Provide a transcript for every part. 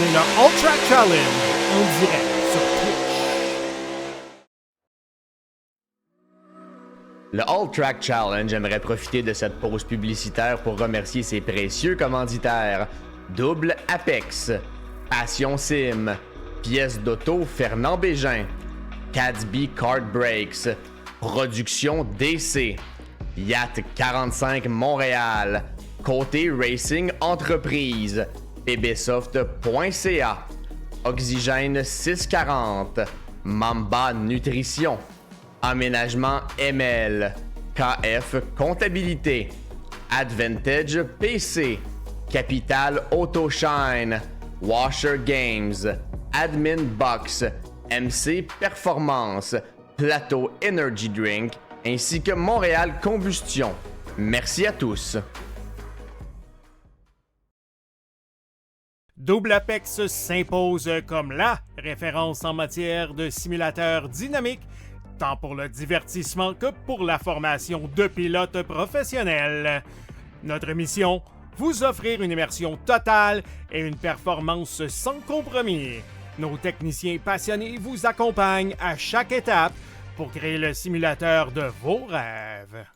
regardez le All Track Challenge en direct sur Twitch. Le All Track Challenge aimerait profiter de cette pause publicitaire pour remercier ses précieux commanditaires. Double Apex, Passion Sim, Pièces d'auto Fernand Bégin, Cadsby Kart Brakes, Production DC, Yacht 45 Montréal, Côté Racing Entreprise, bbsoft.ca, Oxygène 640, Mamba Nutrition, Aménagement ML, KF Comptabilité, Advantage PC, Capital Autoshine, Washer Games, Admin Box, MC Performance, Plateau Energy Drink, ainsi que Montréal Combustion. Merci à tous. Double Apex s'impose comme la référence en matière de simulateurs dynamiques, tant pour le divertissement que pour la formation de pilotes professionnels. Notre mission, vous offrir une immersion totale et une performance sans compromis. Nos techniciens passionnés vous accompagnent à chaque étape pour créer le simulateur de vos rêves.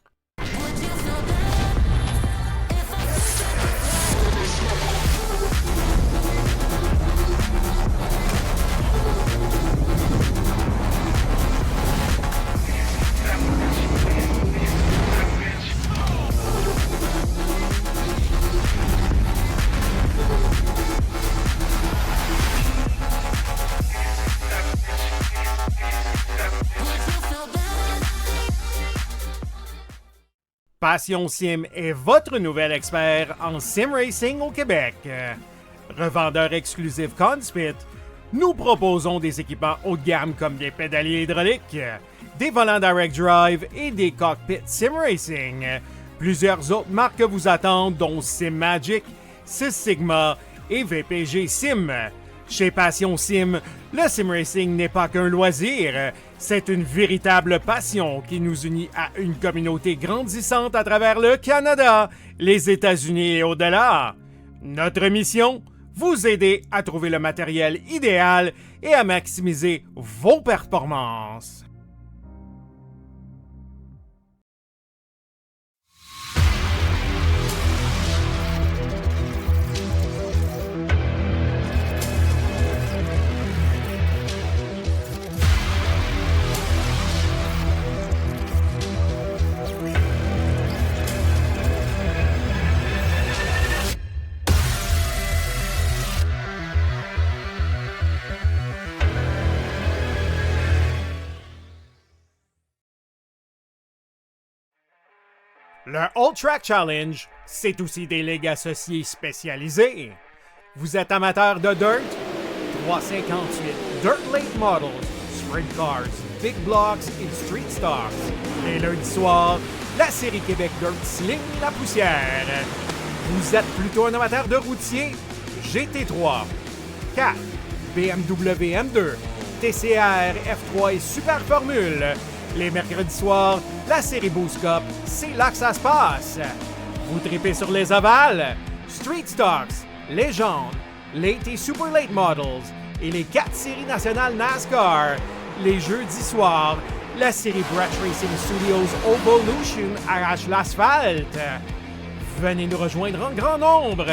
Passion Sim est votre nouvel expert en sim racing au Québec. Revendeur exclusif Conspit, nous proposons des équipements haut de gamme comme des pédaliers hydrauliques, des volants direct drive et des cockpits sim racing. Plusieurs autres marques vous attendent, dont SimMagic, Sys Sigma et VPG Sim. Chez Passion Sim, le sim racing n'est pas qu'un loisir, c'est une véritable passion qui nous unit à une communauté grandissante à travers le Canada, les États-Unis et au-delà. Notre mission, vous aider à trouver le matériel idéal et à maximiser vos performances. Le All Track Challenge, c'est aussi des ligues associées spécialisées. Vous êtes amateur de dirt? 358 Dirt Late Models, Sprint Cars, Big Blocks et Street Stocks. Les lundis soirs, la série Québec Dirt sling la poussière. Vous êtes plutôt un amateur de routier? GT3, 4, BMW M2, TCR, F3 et Super Formule. Les mercredis soirs, la série Boost Cup, c'est là que ça se passe. Vous tripez sur les ovales, Street Stocks, Légende, Late et Super Late Models et les 4 séries nationales NASCAR. Les jeudis soirs, la série Brett Racing Studios Evolution arrache l'asphalte. Venez nous rejoindre en grand nombre.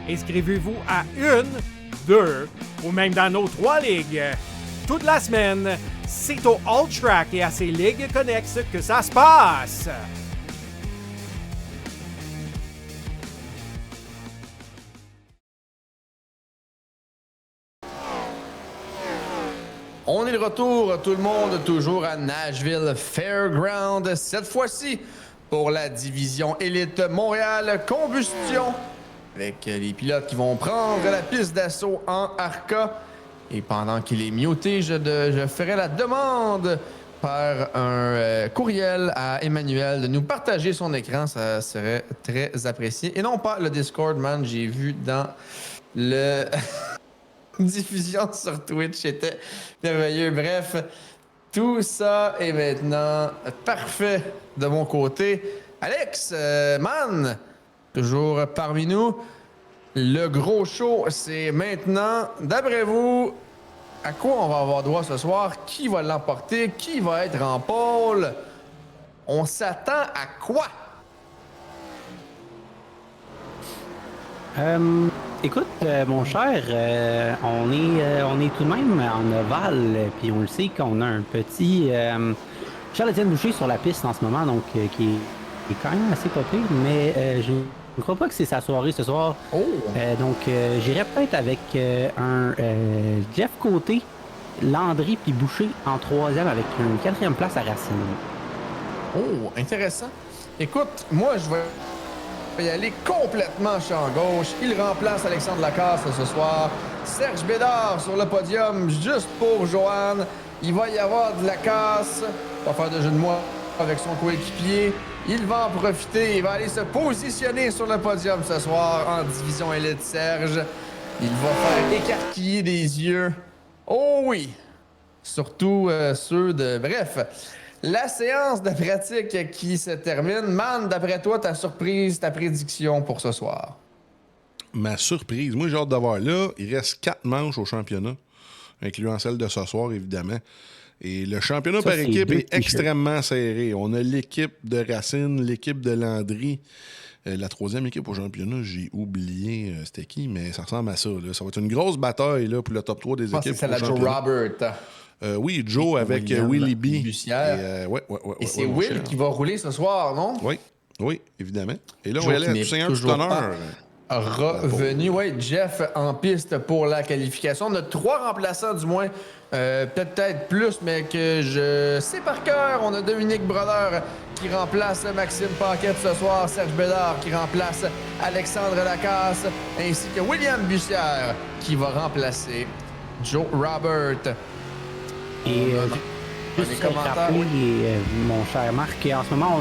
Inscrivez-vous à 1, 2 ou même dans nos 3 ligues. Toute la semaine, c'est au All Track et à ses ligues connexes que ça se passe. On est de retour, tout le monde, toujours à Nashville Fairground, cette fois-ci pour la division élite Montréal Combustion, avec les pilotes qui vont prendre la piste d'assaut en Arca. Et pendant qu'il est muté, je ferai la demande par un courriel à Emmanuel de nous partager son écran. Ça serait très apprécié. Et non pas le Discord, man. J'ai vu dans le diffusion sur Twitch. C'était merveilleux. Bref, tout ça est maintenant parfait de mon côté. Alex, man, toujours parmi nous. Le gros show, c'est maintenant. D'après vous, à quoi on va avoir droit ce soir? Qui va l'emporter? Qui va être en pôle? On s'attend à quoi? Écoute, mon cher, on est tout de même en ovale, puis on le sait qu'on a un petit Charles-Étienne Boucher sur la piste en ce moment, donc qui est quand même assez pas pire, mais je ne crois pas que c'est sa soirée ce soir. Oh! Donc, j'irais peut-être avec un Jeff Côté, Landry puis Boucher en troisième avec une quatrième place à Racine. Oh, intéressant. Écoute, moi, je vais y aller complètement champ gauche. Il remplace Alexandre Lacasse ce soir. Serge Bédard sur le podium, juste pour Joanne. Il va y avoir de Lacasse. Va faire de jeu de mots avec son coéquipier. Il va en profiter. Il va aller se positionner sur le podium ce soir en division élite Serge. Il va faire écarquiller des yeux. Oh oui! Surtout ceux de... Bref, la séance de pratique qui se termine. Man, d'après toi, ta surprise, ta prédiction pour ce soir? Ma surprise, moi j'ai hâte d'avoir là, il reste 4 manches au championnat, incluant celle de ce soir, évidemment. Et le championnat par équipe est extrêmement serré. On a l'équipe de Racine, l'équipe de Landry. La troisième équipe au championnat, j'ai oublié c'était qui, mais ça ressemble à ça. Là. Ça va être une grosse bataille là, pour le top 3 des équipes. C'est la Joe Robert. Oui, Joe avec Willie B. Et c'est Will qui va rouler ce soir, non? Oui, évidemment. Et là, on va aller à Toussaint tout honneur. Revenu, oui, Jeff en piste pour la qualification. On a 3 remplaçants, du moins, peut-être plus, mais que je sais par cœur. On a Dominique Brodeur qui remplace Maxime Paquette ce soir, Serge Bédard qui remplace Alexandre Lacasse, ainsi que William Bussière qui va remplacer Joe Robert. Et juste rappeler, mon cher Marc, en ce moment,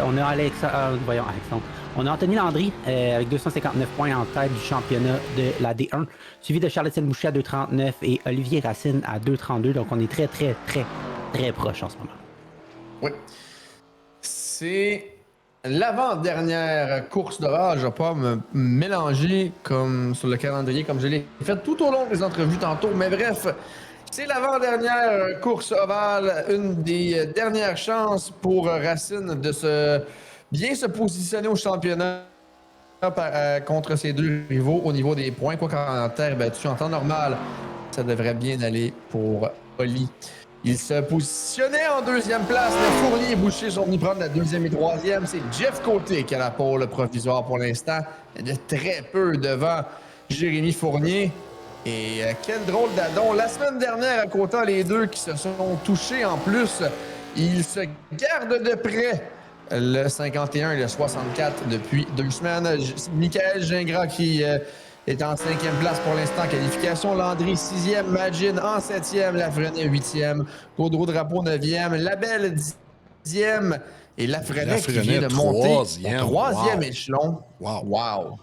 on a Alexandre. On a Anthony Landry avec 259 points en tête du championnat de la D1, suivi de Charles-Étienne Boucher à 2,39 et Olivier Racine à 2,32. Donc, on est très, très, très, très proche en ce moment. Oui. C'est l'avant-dernière course d'orage. Je ne vais pas me mélanger comme sur le calendrier comme je l'ai fait tout au long des entrevues tantôt. Mais bref, c'est l'avant-dernière course ovale. Une des dernières chances pour Racine de bien se positionner au championnat contre ses 2 rivaux au niveau des points. Quoi qu'en terre battue, en temps normal, ça devrait bien aller pour Oli. Il se positionnait en 2e place, mais Fournier et Boucher sont venus prendre la 2e et 3e. C'est Jeff Côté qui a la pole provisoire pour l'instant, de très peu devant Jérémy Fournier. Et quel drôle d'adon. La semaine dernière, à Côté, les deux qui se sont touchés en plus, ils se gardent de près le 51 et le 64 depuis 2 semaines. Michael Gingras qui est en 5e place pour l'instant. Qualification. Landry 6e. Magin en 7e. Lafrenière 8e. Gaudreau Drapeau 9e. Labelle 10e. Et Lafrenière qui vient de monter au 3e échelon. Wow.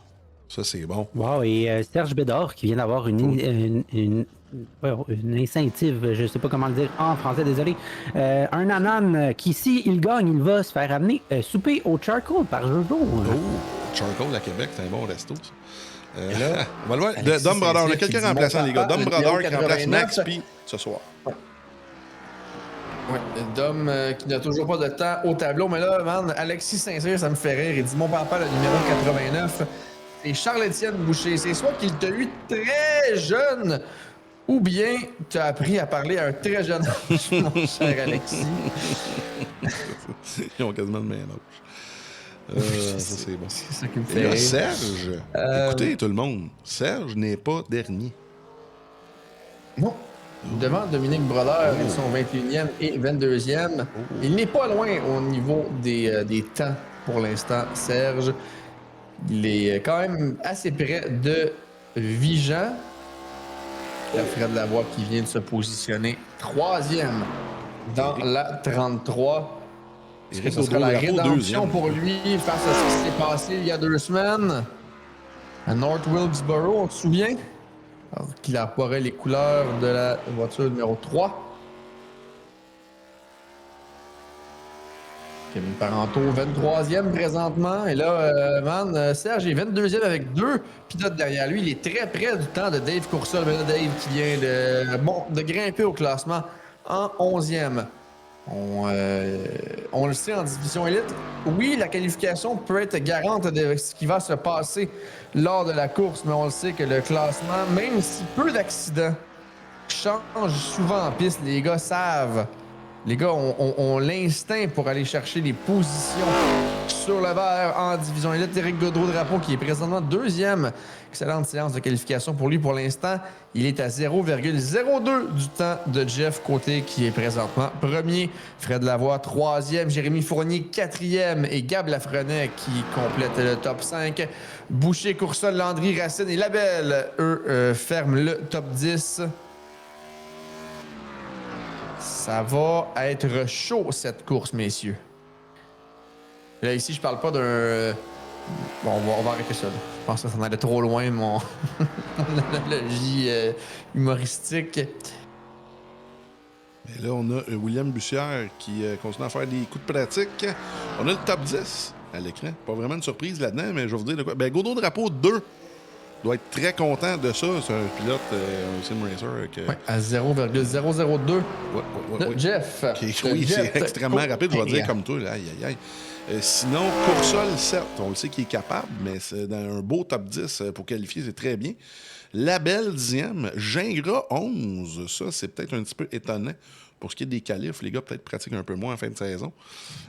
Ça, c'est bon. Wow. Et Serge Bédard qui vient d'avoir une incentive, je ne sais pas comment le dire en français, désolé. Un anan qui, s'il gagne, il va se faire amener souper au charcoal par Jojo. Oh, charcoal à Québec, c'est un bon resto, ça. Là, on va le voir. Dom Brodeur, on a quelques remplaçants, les gars. Dom Brodeur qui remplace Max P ce soir. Oui, Dom qui n'a toujours pas de temps au tableau. Mais là, man, Alexis Saint-Cyr, ça me fait rire. Il dit mon papa, le numéro 89. C'est Charles-Étienne Boucher. C'est soit qu'il t'a eu très jeune, ou bien tu as appris à parler à un très jeune âge, mon cher Alexis. Ils ont quasiment le même âge. Ça, c'est bon. C'est ça qui me Et fait là, rire. Serge, écoutez tout le monde, Serge n'est pas dernier. Non. Devant Dominique Brodeur, ils sont 21e et 22e. Il n'est pas loin au niveau des temps pour l'instant, Serge. Il est quand même assez près de Vigeant. Fred Lavoie qui vient de se positionner 3e dans la 33. Est-ce que ce sera la rédemption pour lui face à ce qui s'est passé il y a 2 semaines à North Wilkesboro, on se souvient? Alors qu'il apparait les couleurs de la voiture numéro 3. Kevin Parenteau, 23e présentement. Et là, Serge est 22e avec 2 pilotes derrière lui. Il est très près du temps de Dave Coursol. Mais là, Dave qui vient de grimper au classement en 11e. On le sait en division élite. Oui, la qualification peut être garante de ce qui va se passer lors de la course, mais on le sait que le classement, même si peu d'accidents, change souvent en piste. Les gars savent. Les gars ont l'instinct pour aller chercher les positions sur le vert en division élite. Éric Gaudreau-Drapeau qui est présentement 2e. Excellente séance de qualification pour lui pour l'instant. Il est à 0,02 du temps de Jeff Côté qui est présentement 1er. Fred Lavoie 3e. Jérémy Fournier 4e. Et Gab Lafrenet qui complète le top 5. Boucher, Coursol, Landry, Racine et Labelle, eux, ferment le top 10. Ça va être chaud, cette course, messieurs. Là, ici, je parle pas d'un... Bon, on va arrêter ça. Là. Je pense que ça en allait trop loin, mon analogie humoristique. Et là, on a William Bussière qui continue à faire des coups de pratique. On a le top 10 à l'écran. Pas vraiment une surprise là-dedans, mais je vais vous dire de quoi. Ben, Gaudreau-Drapeau 2 doit être très content de ça. C'est un pilote, un sim racer. Ouais, à 0,002. Ouais. Jeff. Oui, c'est extrêmement rapide, je vais dire comme toi. Là. Aïe, aïe, aïe. Sinon, Coursol, certes, on le sait qu'il est capable, mais c'est dans un beau top 10 pour qualifier, c'est très bien. Labelle 10e, Gingras 11. Ça, c'est peut-être un petit peu étonnant. Pour ce qui est des qualifs, les gars peut-être pratiquent un peu moins en fin de saison.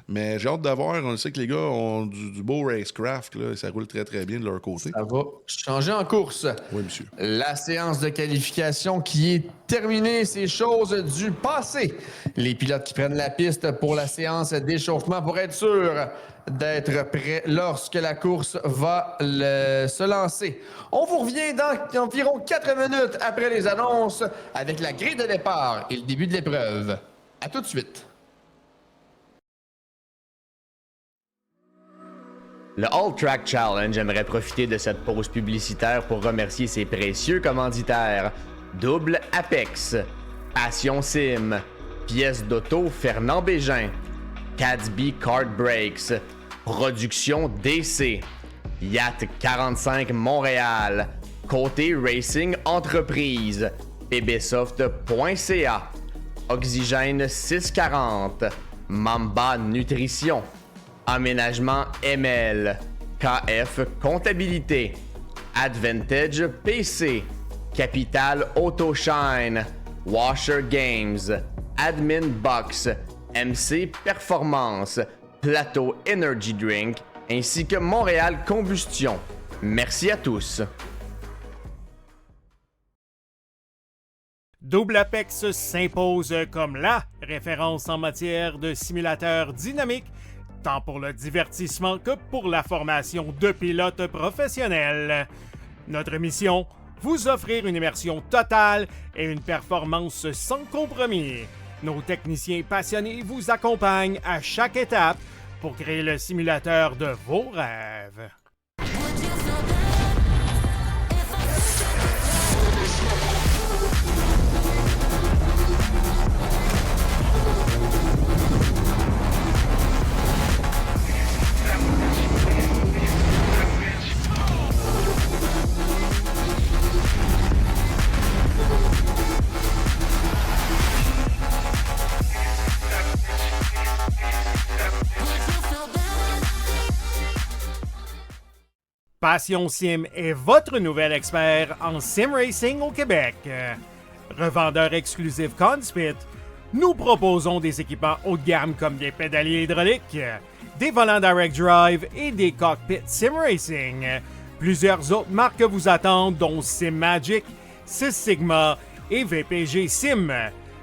Mais j'ai hâte de voir. On le sait que les gars ont du beau racecraft. Là, et ça roule très, très bien de leur côté. Ça va changer en course. Oui, monsieur. La séance de qualification qui est terminée, c'est chose du passé. Les pilotes qui prennent la piste pour la séance d'échauffement pour être sûr d'être prêts lorsque la course va se lancer. On vous revient dans environ 4 minutes après les annonces avec la grille de départ et le début de l'épreuve. À tout de suite. Le All Track Challenge aimerait profiter de cette pause publicitaire pour remercier ses précieux commanditaires. Double Apex, Passion Sim, Pièces d'auto Fernand Bégin, Cadsby Kart Brakes, Production DC, Yacht 45 Montréal, Côté Racing Entreprise, pbsoft.ca, Oxygène 640, Mamba Nutrition, Aménagement ML, KF Comptabilité, Advantage PC, Capital Autoshine, Washer Games, Admin Box, MC Performance, Plateau Energy Drink, ainsi que Montréal Combustion. Merci à tous. Double Apex s'impose comme la référence en matière de simulateurs dynamiques, tant pour le divertissement que pour la formation de pilotes professionnels. Notre mission, vous offrir une immersion totale et une performance sans compromis. Nos techniciens passionnés vous accompagnent à chaque étape pour créer le simulateur de vos rêves. Passion Sim est votre nouvel expert en sim racing au Québec. Revendeur exclusif Conspit, nous proposons des équipements haut de gamme comme des pédaliers hydrauliques, des volants direct drive et des cockpits sim racing. Plusieurs autres marques vous attendent, dont Sim Magic, Six Sigma et VPG Sim.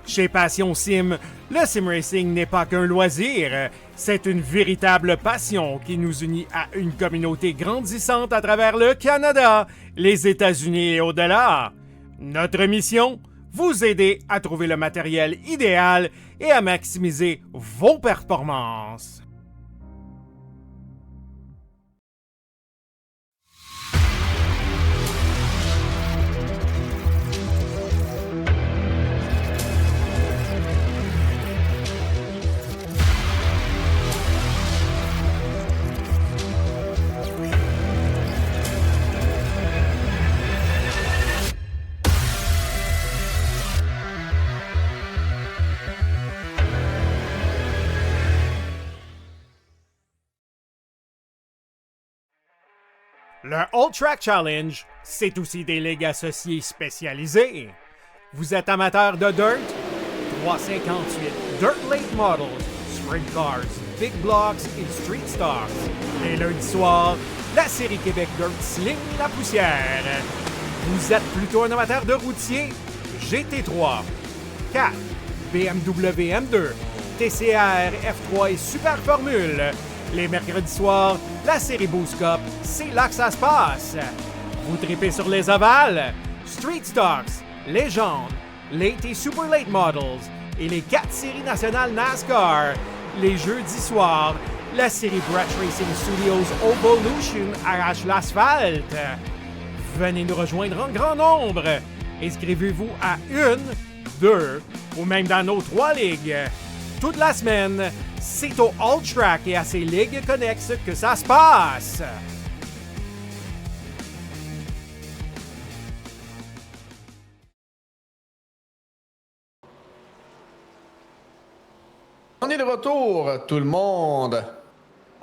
Chez Passion Sim, le sim racing n'est pas qu'un loisir, c'est une véritable passion qui nous unit à une communauté grandissante à travers le Canada, les États-Unis et au-delà. Notre mission, vous aider à trouver le matériel idéal et à maximiser vos performances. Le All Track Challenge, c'est aussi des ligues associées spécialisées. Vous êtes amateur de dirt? 358 Dirt Late Models, Sprint Cars, Big Blocks et Street Stars. Et lundi soir, la série Québec Dirt sling la poussière. Vous êtes plutôt un amateur de routier? GT3, 4, BMW M2, TCR, F3 et Super Formule. Les mercredis soirs, la série Boost Cup, c'est là que ça se passe. Vous tripez sur les ovales? Street Stocks, Légende, Late et Super Late Models et les 4 séries nationales NASCAR. Les jeudis soirs, la série Brett Racing Studios Evolution arrache l'asphalte. Venez nous rejoindre en grand nombre. Inscrivez-vous à 1, 2 ou même dans nos 3 ligues. Toute la semaine, c'est au All Track et à ses ligues connexes que ça se passe. On est de retour, tout le monde.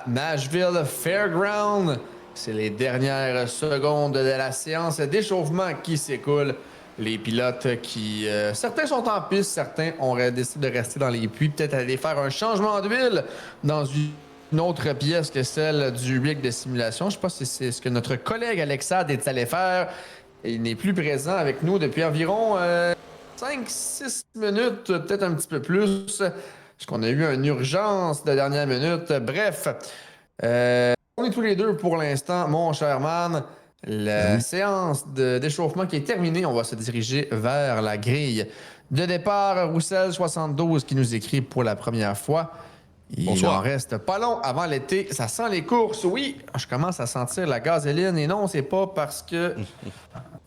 Nashville Fairground. C'est les dernières secondes de la séance d'échauffement qui s'écoule. Les pilotes qui... certains sont en piste, certains auraient décidé de rester dans les puits, peut-être aller faire un changement d'huile dans une autre pièce que celle du rig de simulation. Je ne sais pas si c'est ce que notre collègue Alexandre est allé faire. Il n'est plus présent avec nous depuis environ 5-6 minutes, peut-être un petit peu plus. Parce qu'on a eu une urgence de dernière minute. Bref, on est tous les deux pour l'instant, mon cher man. La séance d'échauffement qui est terminée, on va se diriger vers la grille de départ. Roussel 72 qui nous écrit pour la première fois. Il en reste pas long avant l'été. Ça sent les courses. Oui, je commence à sentir la gasoline. Et non, c'est pas parce que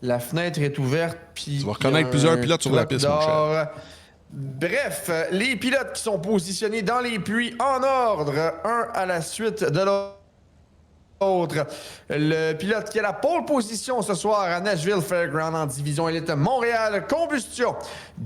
la fenêtre est ouverte. Puis tu vas reconnaître plusieurs pilotes sur la piste, mon cher. Bref, les pilotes qui sont positionnés dans les puits en ordre, un à la suite de l'autre. Le pilote qui a la pole position ce soir à Nashville Fairground en division élite Montréal Combustion.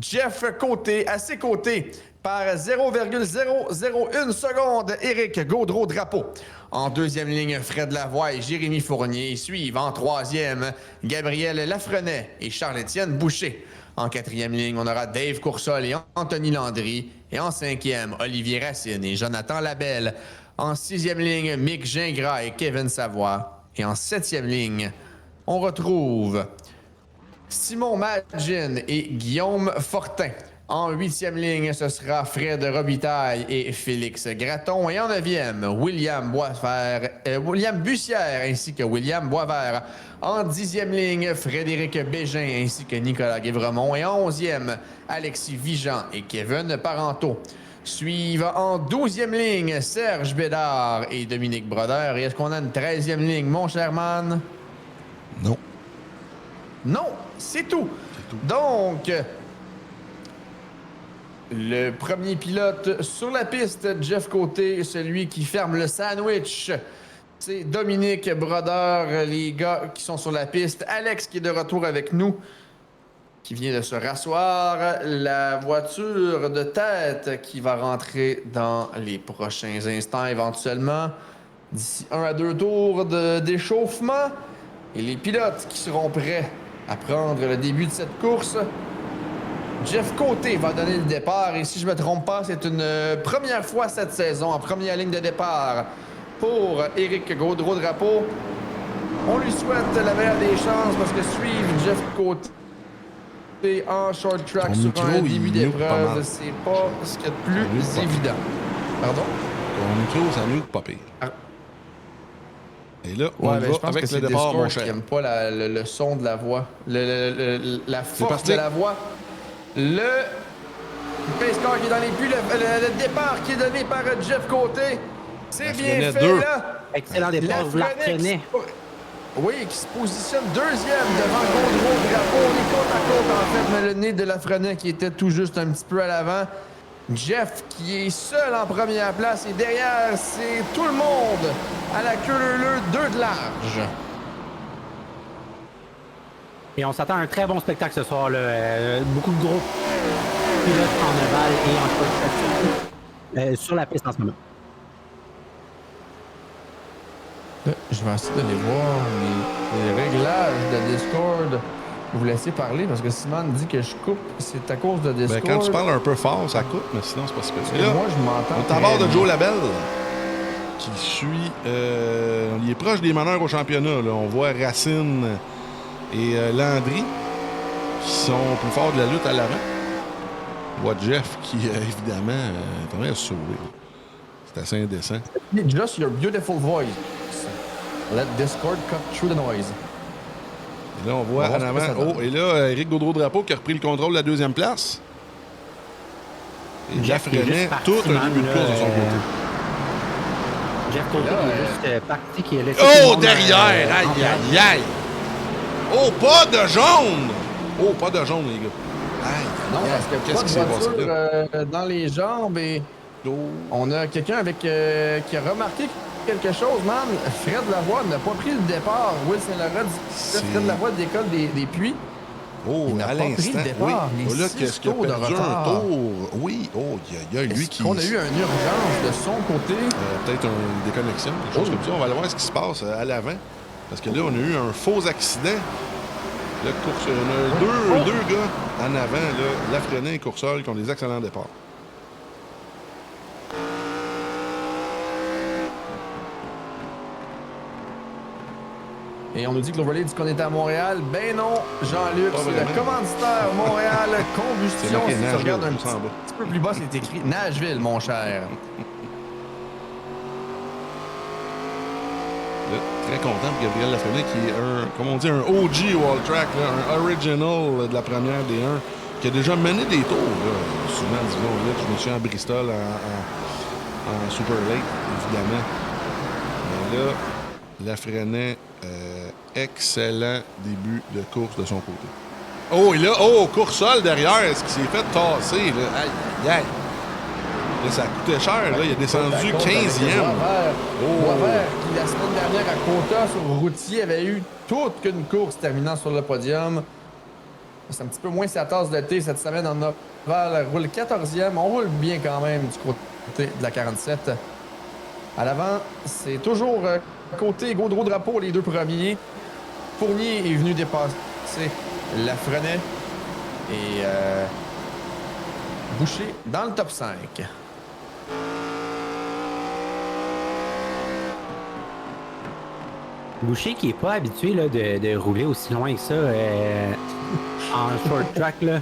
Jeff Côté, à ses côtés, par 0,001 seconde, Éric Gaudreau-Drapeau. En deuxième ligne, Fred Lavoie et Jérémy Fournier suivent. En troisième, Gabriel Lafrenet et Charles-Étienne Boucher. En quatrième ligne, on aura Dave Coursol et Anthony Landry. Et en cinquième, Olivier Racine et Jonathan Labelle. En sixième ligne, Mick Gingras et Kevin Savoie. Et en septième ligne, on retrouve Simon Magin et Guillaume Fortin. En huitième ligne, ce sera Fred Robitaille et Félix Gratton. Et en neuvième, William Bussière ainsi que William Boisvert. En dixième ligne, Frédéric Bégin ainsi que Nicolas Guévremont. Et en onzième, Alexis Vigeant et Kevin Parenteau. Suivent en 12e ligne Serge Bédard et Dominique Brodeur. Et est-ce qu'on a une 13e ligne, mon cher man? Non. Non, c'est tout. Donc, le premier pilote sur la piste, Jeff Côté, celui qui ferme le sandwich. C'est Dominique Brodeur, les gars qui sont sur la piste. Alex qui est de retour avec nous, qui vient de se rasseoir. La voiture de tête qui va rentrer dans les prochains instants éventuellement. D'ici 1 à 2 tours d'échauffement. Et les pilotes qui seront prêts à prendre le début de cette course. Jeff Côté va donner le départ. Et si je ne me trompe pas, c'est une première fois cette saison en première ligne de départ pour Éric Gaudreau-Drapeau. On lui souhaite la meilleure des chances parce que suivre Jeff Côté en short track sur un début d'épreuve, c'est pas ce qu'il y a de plus évident. Pardon? Ton micro, ça mute pas pire. Et là, on ouais, va je pense avec que c'est le départ, mon cher. Qui n'aime pas le son de la voix. La force de la voix. Le pace car qui est dans les puits. Le départ qui est donné par Jeff Côté. C'est bien fait, là. Excellent départ, vous la prenez. Oui, qui se positionne deuxième devant Gaudreau-Drapeau. On est côte à côte, en fait, mais le nez de Lafrenet qui était tout juste un petit peu à l'avant. Jeff qui est seul en première place et derrière, c'est tout le monde à la queue leu 2 de large. Et on s'attend à un très bon spectacle ce soir. Là. Beaucoup de gros pilotes en ovale et en sur la piste en ce moment. Là, je vais essayer d'aller voir les réglages de Discord. Vous laissez parler parce que Simon dit que je coupe. C'est à cause de Discord. Ben, quand tu parles un peu fort, ça coupe, mais sinon, c'est pas super. Et là, moi, je m'entends. On est à bord de Joe Labelle, qui suit. Il est proche des meneurs au championnat. Là. On voit Racine et Landry qui sont plus forts de la lutte à l'avant. On voit Jeff qui, évidemment, est en train de se sauver. C'est assez indécent. Just your beautiful voice. Let Discord cut through the noise. Et là, on voit en avant. Oh, et là, Éric Gaudreau-Drapeau qui a repris le contrôle de la deuxième place. Et Jeff René, tout un début de course de son côté. Jeff Côté qui est juste parti, qui est laissé. Oh, derrière! Aïe, aïe, aïe! Oh, pas de jaune! Oh, pas de jaune, les gars. Aïe, non, parce que qu'est-ce qui s'est passé là? Dans les jambes et on a quelqu'un avec qui a remarqué quelque chose, man. Fred Lavoie n'a pas pris le départ. Will Saint-Laurent dit Fred Lavoie décolle des puits. Oh, il n'a à pas pris l'instant, le départ. oui. Les Là, 6 qu'est-ce qu'il a tours de perdu un retard. tour? Oui, oh, il y a lui qui... On a eu une urgence de son côté. Peut-être une déconnexion, quelque chose comme ça. On va aller voir ce qui se passe à l'avant. Parce que là, on a eu un faux accident. Là, on a deux gars en avant, là, Lafrenet et Coursol, qui ont des excellents départs. Et on nous dit que l'overlay dit qu'on était à Montréal. Ben non, Jean-Luc, c'est le commanditaire Montréal Combustion. Si tu regardes un petit peu plus bas, c'est écrit Nashville, mon cher. Là, très content pour Gabriel Lafrenet, qui est comme on dit, un OG Wall Track, là, un original de la première des 1, qui a déjà mené des tours, là, souvent, disons, là, je me suis en Bristol, en Super Lake, évidemment. Mais là, Lafrenet, excellent début de course de son côté. Oh, et là, Coursol derrière, est-ce qu'il s'est fait tasser, là? Aïe, aïe, aïe. Là, ça a coûté cher, là, il a descendu 15e. Boisvert, qui la semaine dernière à Côta, sur routier, avait eu toute qu'une course terminant sur le podium. C'est un petit peu moins sa tasse de thé cette semaine en Oval. Roule 14e, on roule bien quand même du côté de la 47. À l'avant, c'est toujours côté Gaudreau-Drapeau, les deux premiers. Fournier est venu dépasser Lafrenet et Boucher dans le top 5. Boucher qui est pas habitué là, de rouler aussi loin que ça en short track. Là.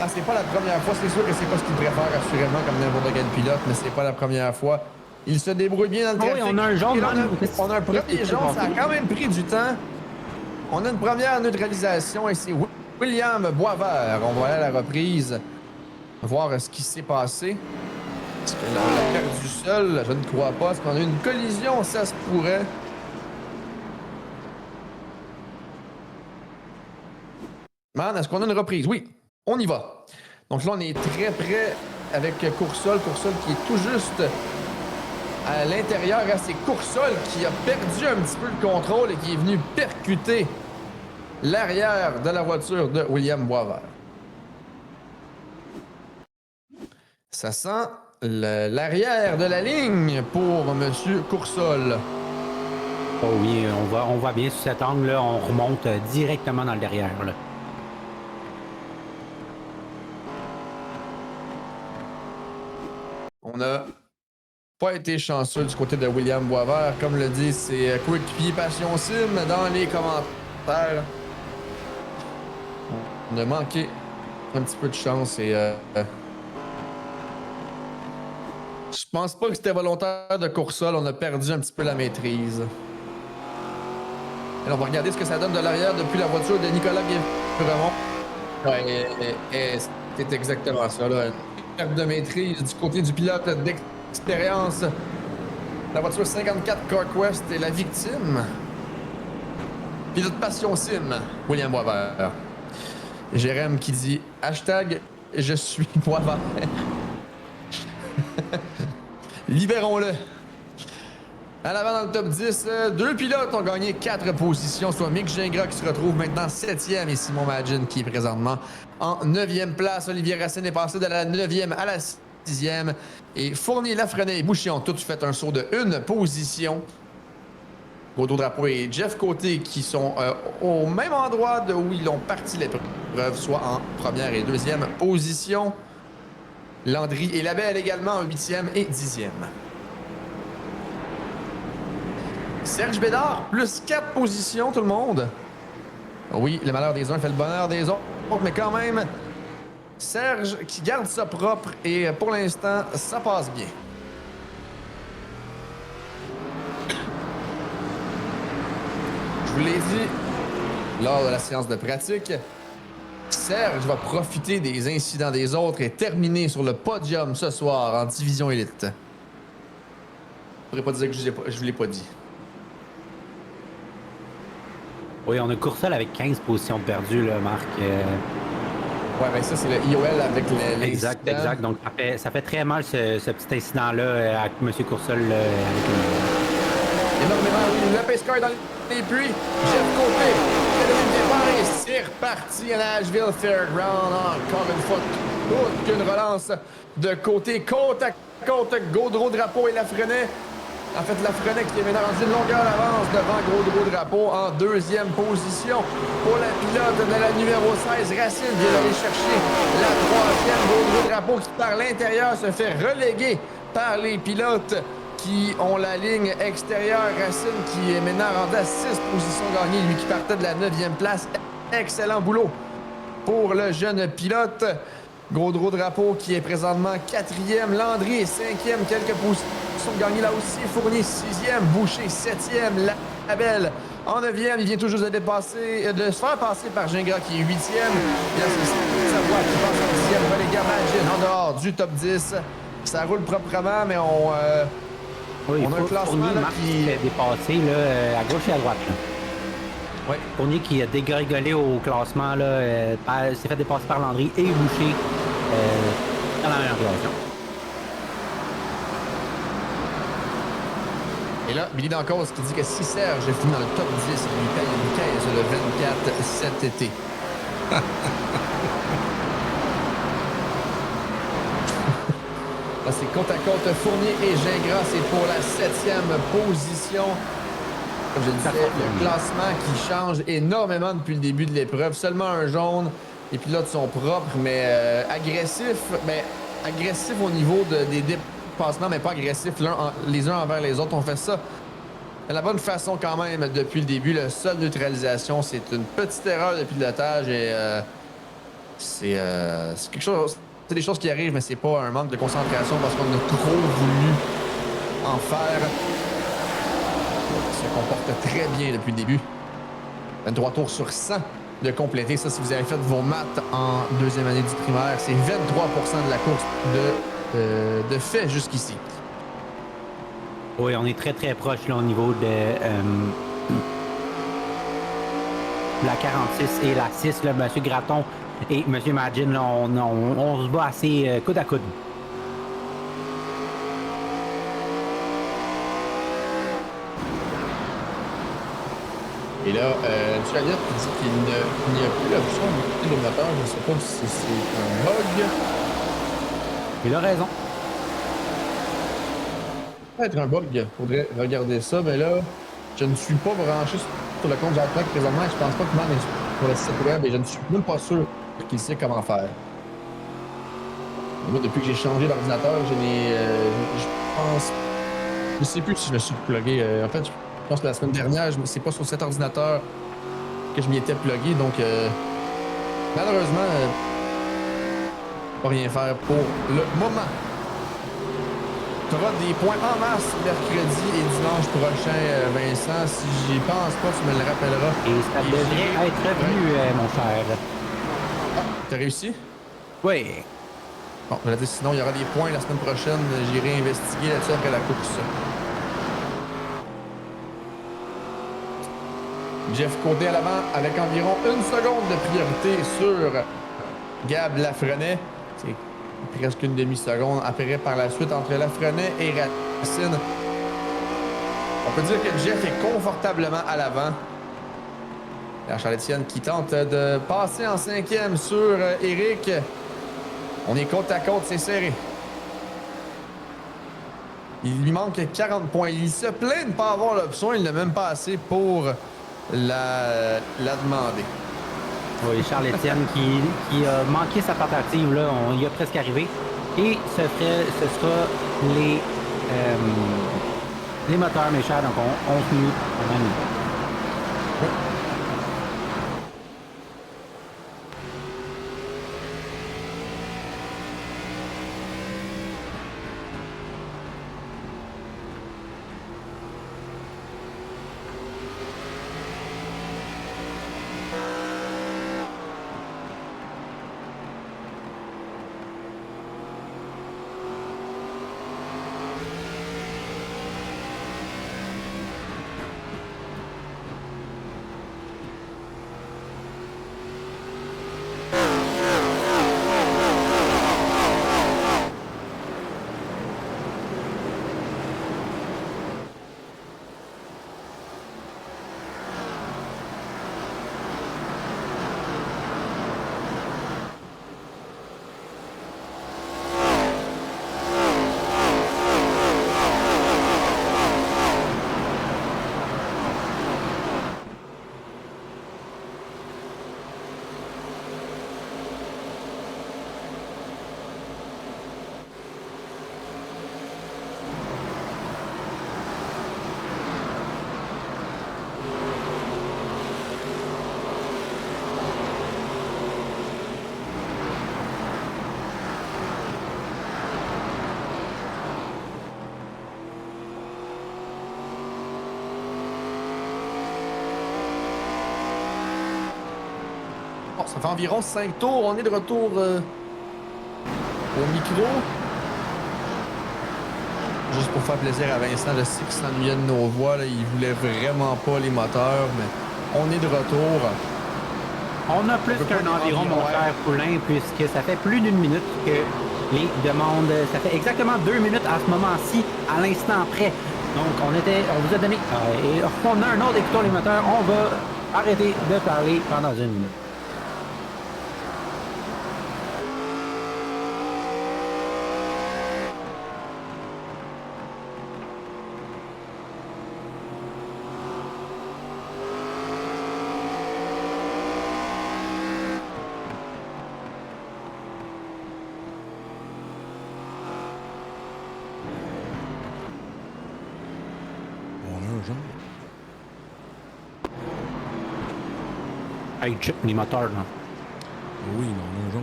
Ah, c'est pas la première fois, c'est sûr que c'est pas ce qu'il préfère assurément comme n'importe quel pilote, mais c'est pas la première fois. Il se débrouille bien dans le trafic. Oui, on a un jaune. On a un premier jaune, ça a quand même pris du temps. On a une première neutralisation et c'est William Boisvert. On va aller à la reprise, voir ce qui s'est passé. Est-ce qu'on l'a perdu seul? Je ne crois pas. Est-ce qu'on a eu une collision? Ça se pourrait. Man, est-ce qu'on a une reprise? Oui, on y va. Donc là, on est très près avec Coursol. Coursol qui est tout juste à l'intérieur. C'est Coursol qui a perdu un petit peu le contrôle et qui est venu percuter l'arrière de la voiture de William Boisvert. Ça sent l'arrière de la ligne pour M. Coursol. Oh oui, on va bien sur cet angle-là. On remonte directement dans le derrière. Là. On n'a pas été chanceux du côté de William Boisvert. Comme le dit, c'est coéquipier Passion Sim dans les commentaires. On a manqué un petit peu de chance et je pense pas que c'était volontaire de Coursol. On a perdu un petit peu la maîtrise. Alors, on va regarder ce que ça donne de l'arrière depuis la voiture de Nicolas Guévremont. Ouais, c'est exactement ça, là. Une perte de maîtrise du côté du pilote d'expérience. La voiture 54 CarQuest est la victime. Pilote Passion Sim, William Boisvert. Jérém qui dit hashtag je suis Boisvert. Libérons-le. À l'avant dans le top 10, deux pilotes ont gagné 4 positions, soit Mick Gingras qui se retrouve maintenant 7e et Simon Magin qui est présentement en 9e place. Olivier Racine est passé de la 9e à la 6e. Et Fournier, Lafrenière et Boucher ont tous fait un saut de une position. Gaudreau Drapeau et Jeff Côté qui sont au même endroit de où ils ont parti l'épreuve, soit en première et deuxième position. Landry et Labelle également en 8e et 10e. Serge Bédard, plus 4 positions, tout le monde. Oui, le malheur des uns fait le bonheur des autres, mais quand même, Serge qui garde ça propre et pour l'instant, ça passe bien. Je vous l'ai dit lors de la séance de pratique, Serge va profiter des incidents des autres et terminer sur le podium ce soir en division élite. Je ne pourrais pas dire que je ne vous l'ai pas dit. Oui, on a Courcelles avec 15 positions perdues, là, Marc. Ouais, mais ça, c'est le IOL avec les. Exact. Donc, ça fait très mal ce petit incident-là avec M. Courcelles. Énormément, oui. Le pace car dans les puits. Jeff Côté. Le départ et c'est reparti à Nashville Fairground. Encore une fois, toute une relance de côté. Côte à côte, Gaudreau Drapeau et Lafrenière. En fait, Lafrenière qui est maintenant rendu une longueur d'avance devant Gaudreau Drapeau en deuxième position. Pour la pilote de la numéro 16, Racine vient d'aller chercher la troisième. Gaudreau Drapeau qui, par l'intérieur, se fait reléguer par les pilotes qui ont la ligne extérieure. Racine qui est maintenant rendu à 6 positions gagnées, lui qui partait de la 9e place. Excellent boulot pour le jeune pilote. Gaudreau Drapeau qui est présentement 4e. Landry est 5e, quelques positions gagnées là aussi. Fournier 6e, Boucher 7e, Labelle en 9e. Il vient tout juste de se faire passer par Gingras qui est 8e. Et là, c'est Savoie qui passe en 10e. Relégué Magine en dehors du top 10. Ça roule proprement, mais on a un classement là, qui est dépassé là, à gauche et à droite. Là. Oui. Fournier qui a dégringolé au classement, s'est fait dépasser par Landry et Boucher dans la meilleure position. Et là, Billy Dancause qui dit que si Serge finit dans le top 10, il lui paye une caisse de 24 cet été. Là, c'est côte à côte Fournier et Gingras, c'est pour la 7e position. Comme je le disais, le classement qui change énormément depuis le début de l'épreuve. Seulement un jaune. Les pilotes sont propres, mais agressifs. Mais agressifs au niveau des dépassements, mais pas agressifs les uns envers les autres. On fait ça de la bonne façon quand même depuis le début. La seule neutralisation, c'est une petite erreur de pilotage et c'est quelque chose. C'est des choses qui arrivent, mais c'est pas un manque de concentration parce qu'on a trop voulu en faire. Se comporte très bien depuis le début. 23 tours sur 100 de compléter. Ça, si vous avez fait vos maths en deuxième année du primaire, c'est 23% de la course de fait jusqu'ici. Oui, on est très très proche là, au niveau de la 46 et la 6. Là, M. Gratton et M. Magine, là, on se bat assez coude à coude. Et là, M. Aliette dit qu'il n'y a plus l'option de le moteur. Je ne sais pas si c'est un bug. Il a raison. Peut-être un bug. Il faudrait regarder ça. Mais là, je ne suis pas branché sur le compte Jean-Claude présentement. Je pense pas qu'il m'en est sur le site web et je ne suis même pas sûr qu'il sait comment faire. Et moi, depuis que j'ai changé d'ordinateur, je pense... Je sais plus si je me suis plugué. En fait, je pense que la semaine dernière, c'est pas sur cet ordinateur que je m'y étais plugué. Donc, malheureusement, pas rien faire pour le moment. Tu auras des points en masse mercredi et dimanche prochain, Vincent. Si j'y pense pas, tu me le rappelleras. Et ça devrait être revenu, mon cher. Ah, t'as réussi? Oui. Bon, je l'ai dit, sinon, il y aura des points la semaine prochaine. J'irai investiguer là-dessus après la course. Jeff Côté à l'avant avec environ 1 seconde de priorité sur Gab Lafrenière. C'est presque une demi-seconde. Après, par la suite, entre Lafrenière et Racine. On peut dire que Jeff est confortablement à l'avant. La Charles-Étienne qui tente de passer en 5e sur Eric. On est côte à côte, c'est serré. Il lui manque 40 points. Il se plaint de ne pas avoir l'option. Il n'a même pas assez pour la demander. Oui, Charles-Étienne qui a manqué sa tentative, là, on y a presque arrivé. Et ce sera les moteurs, mes chers, donc on finit quand même. Bon, ça fait environ 5 tours. On est de retour au micro. Juste pour faire plaisir à Vincent, je sais qu'il s'ennuyait de nos voix. Là. Il voulait vraiment pas les moteurs, mais on est de retour. On a plus qu'un environ, mon cher Poulain, puisque ça fait plus d'une minute que les demandes. Ça fait exactement 2 minutes à ce moment-ci, à l'instant près. Donc, on vous a donné. Et on a un autre, écoutons les moteurs. On va arrêter de parler pendant 1 minute. Hey, check les moteurs, là. Oui, mais on a un jaune.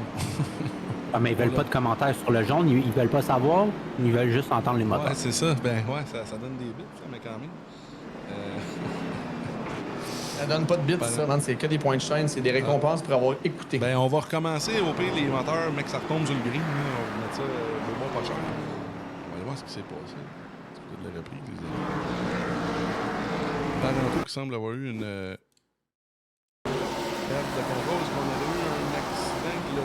Ah, mais ils veulent pas de commentaires sur le jaune, ils veulent pas savoir, ils veulent juste entendre les moteurs. Ouais, c'est ça. Ben ouais, ça donne des bits, ça, mais quand même. Ça donne pas de bits, ça, man. C'est que des points de chaîne, c'est des récompenses pour avoir écouté. Ben, on va recommencer. Au pire, les moteurs, mec, ça retombe sur le green. Là. On va mettre ça de bon pas cher. On va aller voir ce qui s'est passé. C'est de la reprise, les amis. Taranto qui semble avoir eu une perte de contrôle. Est-ce qu'on aurait eu un accident qui l'a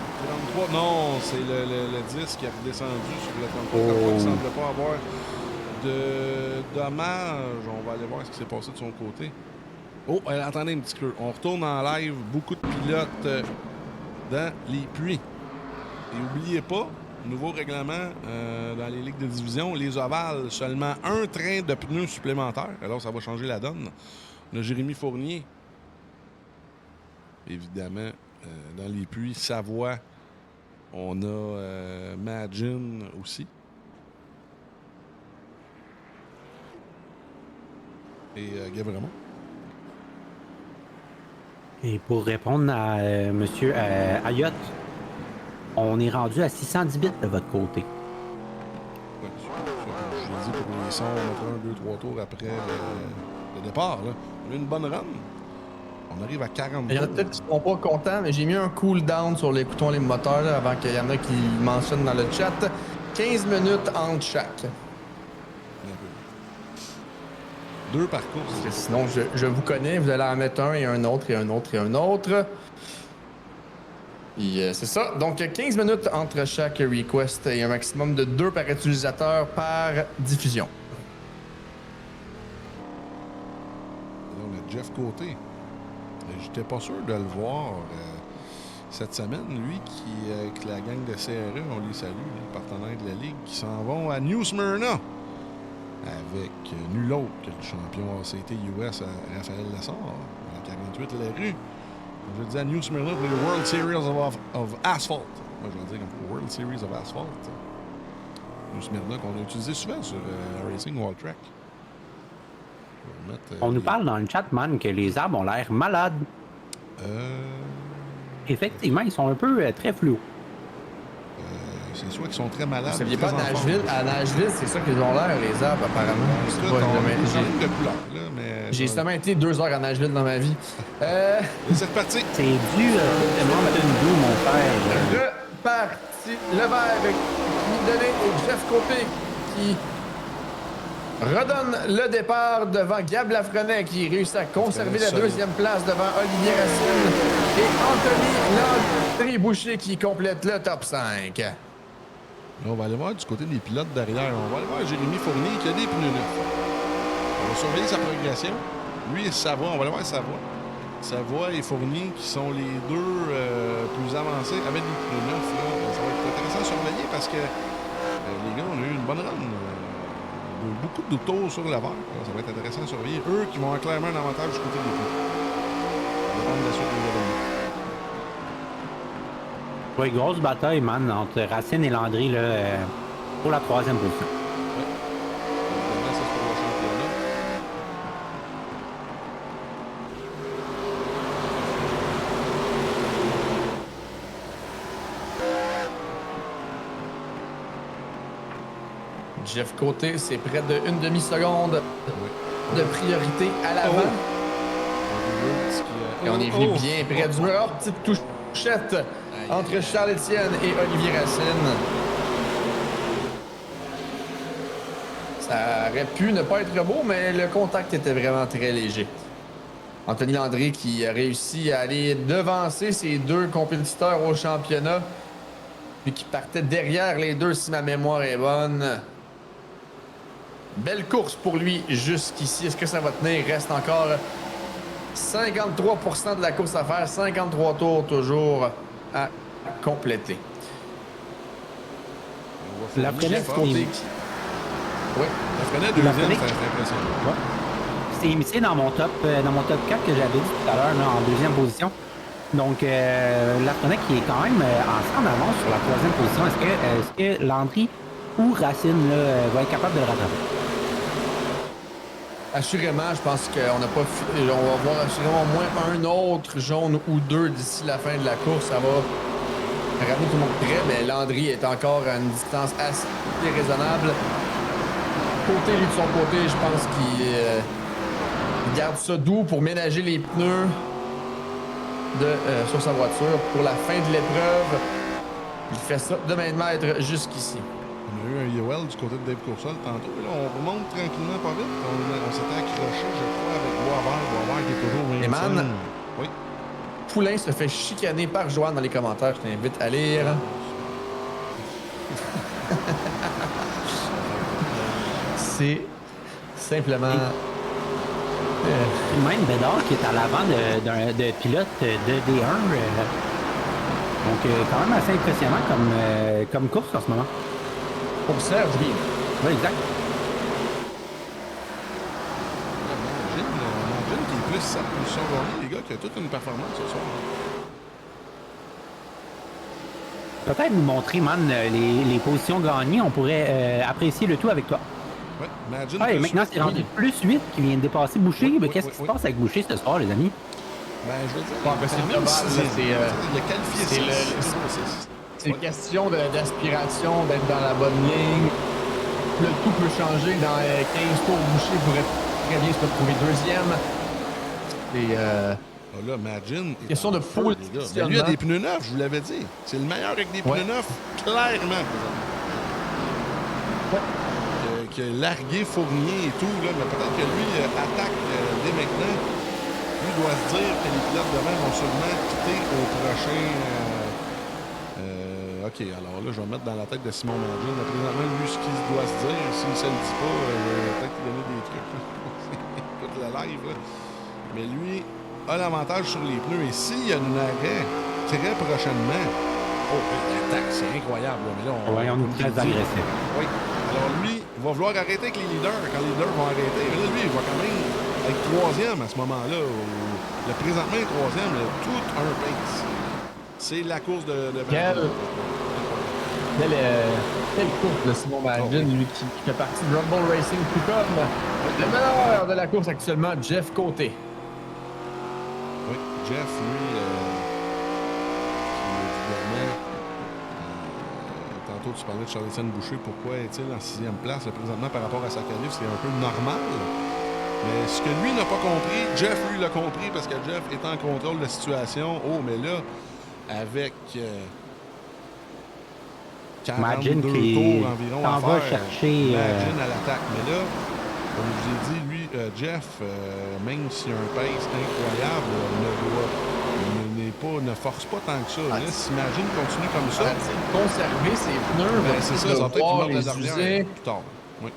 33? Non, c'est le 10 qui a redescendu sur le 33. Il ne semble pas avoir de dommages. On va aller voir ce qui s'est passé de son côté. Oh, attendez un petit peu. On retourne en live. Beaucoup de pilotes dans les puits. Et n'oubliez pas, nouveau règlement dans les ligues de division, les ovales, seulement un train de pneus supplémentaires. Alors, ça va changer la donne. On a Jérémy Fournier. Évidemment, dans les puits, Savoie. On a Magin aussi. Et Gavremont. Et pour répondre à M. Ayotte, on est rendu à 610 bits de votre côté. Ouais, je l'ai dit pour les sons, on mettra 1, 2, 3 tours après le départ. Là. On a une bonne run. On arrive à 40 Il y en a peut-être qui ne seront pas contents, mais j'ai mis un cooldown sur les boutons, les moteurs, là, avant qu'il y en a qui mentionnent dans le chat. 15 minutes entre chaque. 2 par course. Parce que sinon, je vous connais, vous allez en mettre un et un autre et un autre et un autre. Et c'est ça. Donc, 15 minutes entre chaque request et un maximum de 2 par utilisateur par diffusion. Là, on a Jeff Côté. J'étais pas sûr de le voir cette semaine. Lui, qui avec la gang de CRE, on les salue, les partenaires de la Ligue, qui s'en vont à New Smyrna. avec nul autre que le champion ACT US, Raphaël Lessard, en 48 Larue. Je dis à New Smyrna pour les World Series of Asphalt. Moi, je vais dire comme World Series of Asphalt. New Smyrna qu'on a utilisé souvent sur Racing Wall Track. On nous parle dans le chat, man, que les arbres ont l'air malades. Effectivement, ils sont un peu très fluos. C'est soit qu'ils sont très malades. Vous saviez pas, à Nashville, c'est ça qu'ils ont l'air, les arbres, apparemment. J'ai seulement été 2 heures à Nashville dans ma vie. C'est reparti. C'est dû à Mountain Dew, mon père. Reparti. Le vert qui donné et Jeff Côté qui redonne le départ devant Gab Lafrenet qui réussit à conserver la 2e place devant Olivier Racine et Anthony Landry-Boucher qui complète le top 5. Là, on va aller voir du côté des pilotes derrière. On va aller voir Jérémy Fournier qui a des pneus neufs. On va surveiller sa progression. Lui et Savoie, on va aller voir Savoie. Savoie et Fournier qui sont les deux plus avancés avec des pneus neufs. Là. Ça va être intéressant à surveiller parce que les gars, on a eu une bonne run. Beaucoup de tours sur le vert. Ça va être intéressant à surveiller. Eux qui vont avoir clairement un avantage du côté des pneus. Ça va dépendre de la suite des événements. Oui, grosse bataille, man, entre Racine et Landry là, pour la 3e position. Oui. Évidemment, ça, c'est pour le championnat. Jeff Côté, c'est près d'une demi-seconde de priorité à l'avant. Et on est venu bien près du mur. Petite touchette entre Charles-Étienne et Olivier Racine. Ça aurait pu ne pas être beau, mais le contact était vraiment très léger. Anthony Landry qui a réussi à aller devancer ses 2 compétiteurs au championnat, puis qui partait derrière les 2 si ma mémoire est bonne. Belle course pour lui jusqu'ici. Est-ce que ça va tenir? Il reste encore 53% de la course à faire. 53 tours toujours à compléter. Lafrenet, Oui. Lafrenet, 2e, c'est impressionnant. Ouais. C'est imité dans mon top 4 que j'avais dit tout à l'heure, en 2e position. Donc, Lafrenet qui est quand même en avance sur la 3e position. Est-ce que Landry ou Racine là, va être capable de le rattraper? Assurément, je pense qu'on n'a pas. On va voir assurément au moins un autre jaune ou 2 d'ici la fin de la course. Ça va ramener tout le monde près, mais Landry est encore à une distance assez raisonnable. Côté, lui, de son côté, je pense qu'il garde ça doux pour ménager les pneus sur sa voiture pour la fin de l'épreuve. Il fait ça de main de maître jusqu'ici. On a eu un Yoel du côté de Dave Coursol tantôt. Là, on remonte tranquillement pas vite. On s'était accroché, je crois, avec Boisvert. Boisvert qui est toujours 25. Eman, oui. Poulain se fait chicaner par Joanne dans les commentaires. Je t'invite à lire. C'est simplement... Même Bédard qui est à l'avant de pilote de D1. Donc, quand même assez impressionnant comme course en ce moment. Pour Serge, oui. Oui, exact. Imagine qu'il est plus 7 positions gagnées, les gars, qui a toute une performance ce soir. Peut-être nous montrer, man, les positions gagnées. On pourrait apprécier le tout avec toi. Oui, imagine. Ah, et maintenant, c'est rendu plus 8 qui vient de dépasser Boucher. Oui, mais qu'est-ce qui se passe avec Boucher ce soir, les amis? Ben, je veux dire, il a qualifié c'est question d'aspiration, d'être dans la bonne ligne. Le tout peut changer. Dans 15 tours, Boucher pourrait très bien se retrouver 2e. Et là, imagine. Question de full. Ben, lui a des pneus neufs, je vous l'avais dit. C'est le meilleur avec des pneus neufs, clairement. Qui a largué Fournier et tout, là, mais peut-être que lui attaque dès maintenant. Lui doit se dire que les pilotes devant vont sûrement quitter au prochain. OK, alors là, je vais mettre dans la tête de Simon Magin. Présentement, lui, ce qu'il doit se dire, s'il ne se le dit pas, peut-être qu'il donner des trucs. Écoute le live, là. Mais lui a l'avantage sur les pneus. Et s'il y a un arrêt très prochainement, l'attaque, c'est incroyable. Là. Mais là, on est très agressif. Oui. Alors lui va vouloir arrêter avec les leaders quand les leaders vont arrêter. Mais là, lui, il va quand même être troisième à ce moment-là. Le présentement est troisième, il a tout un pace. C'est la course de Quelle course de Simon Magin, lui qui fait partie de Rumble Racing, tout comme le meilleur de la course actuellement, Jeff Côté. Oui, Jeff, lui, évidemment, tantôt tu parlais de Charles-Étienne Boucher, pourquoi est-il en 6e place présentement par rapport à sa qualif, c'est un peu normal. Mais ce que lui n'a pas compris, Jeff, lui, l'a compris parce que Jeff est en contrôle de la situation. Oh, mais là, avec 42 tours environ à faire, Magin à l'attaque. Mais là, comme je vous ai dit, lui, Jeff, même s'il a un pace incroyable, ne force pas tant que ça. Là, si Magin continue comme ça... Conserver ses pneus, ben, c'est ça, ça va peut-être qu'il meurt de l'arrière plus tard. Oui,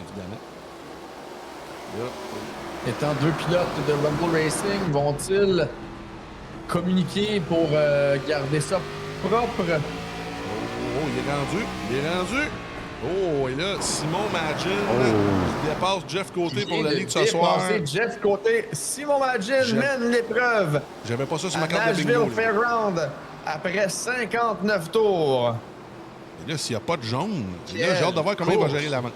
évidemment. Là. Étant deux pilotes de Rumble Racing, vont-ils communiquer pour garder ça propre? Oh, il est rendu. Oh, et là, Simon Magin qui dépasse Jeff Côté pour la Ligue ce soir. Jeff Côté, Simon Magin mène l'épreuve. J'avais pas ça sur ma carte de Nashville bingo. Fairground, après 59 tours. Et là, s'il n'y a pas de jaune, là, j'ai hâte de voir comment il va gérer l'avance.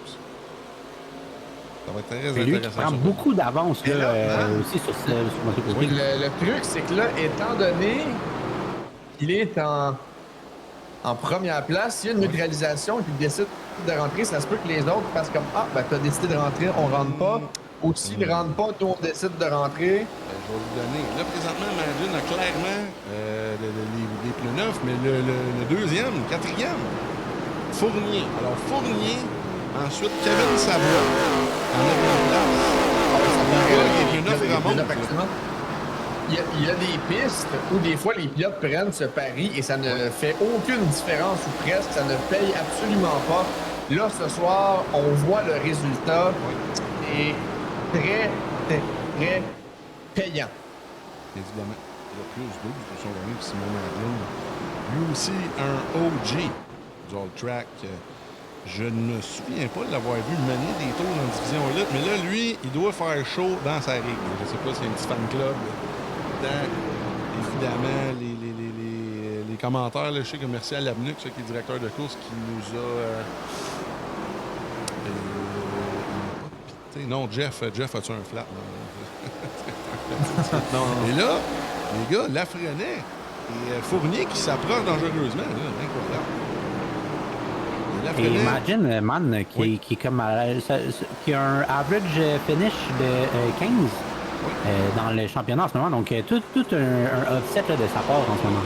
Ça va être très intéressant. Lui qui prend beaucoup d'avance aussi sur Mathieu Côté. Oui, le truc, c'est que là, étant donné qu'il est en première place, s'il y a une neutralisation et qu'il décide de rentrer, ça se peut que les autres fassent comme « Ah, ben t'as décidé de rentrer, on rentre pas. » Ou s'ils ne rentrent pas, nous, on décide de rentrer. Je vais vous donner. Là, présentement, Magin a clairement les pneus neufs, mais le deuxième, le quatrième, Fournier. Alors, Fournier, ensuite, Kevin Savoie, en 9e place. Les pneus neufs remontent. Il y a des pistes où des fois les pilotes prennent ce pari et ça ne fait aucune différence ou presque, ça ne paye absolument pas. Là, ce soir, on voit le résultat et très payant. Évidemment. Il y a plus 12 pour son gagné pour Simon Magin. Lui aussi, un OG du All Track. Je ne me souviens pas de l'avoir vu mener des tours en division élite, mais là, lui, il doit faire chaud dans sa règle. Je ne sais pas s'il y a un petit fan club. Évidemment, les commentaires, là, je sais que merci à Labnuc, qui est directeur de course, qui nous a... non, Jeff a-tu un flat? Non. Et là, les gars, Lafrenet et Fournier qui s'approchent dangereusement. Là, incroyable. Et Magin, man, qui est comme qui a un average finish de 15 dans le championnat en ce moment. Donc, tout un offset là, de sa part en ce moment.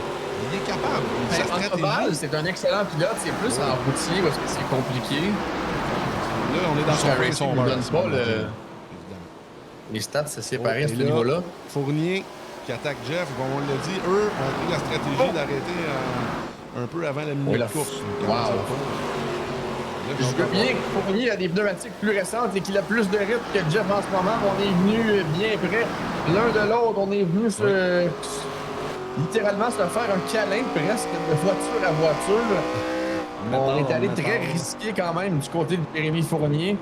Il est capable. En Oval, c'est un excellent pilote. C'est plus en routier parce que c'est compliqué. Là, on est dans son racing. On ne donne pas les stats se séparent à ce niveau-là. Fournier qui attaque Jeff. Comme on l'a dit, eux ont pris la stratégie d'arrêter un peu avant la minute de course. Je veux bien que Fournier a des pneumatiques plus récentes et qu'il a plus de rythme que Jeff en ce moment. On est venu bien près l'un de l'autre. On est venu littéralement se faire un câlin presque de voiture à voiture. On est allé très risqué quand même du côté de Jérémy Fournier.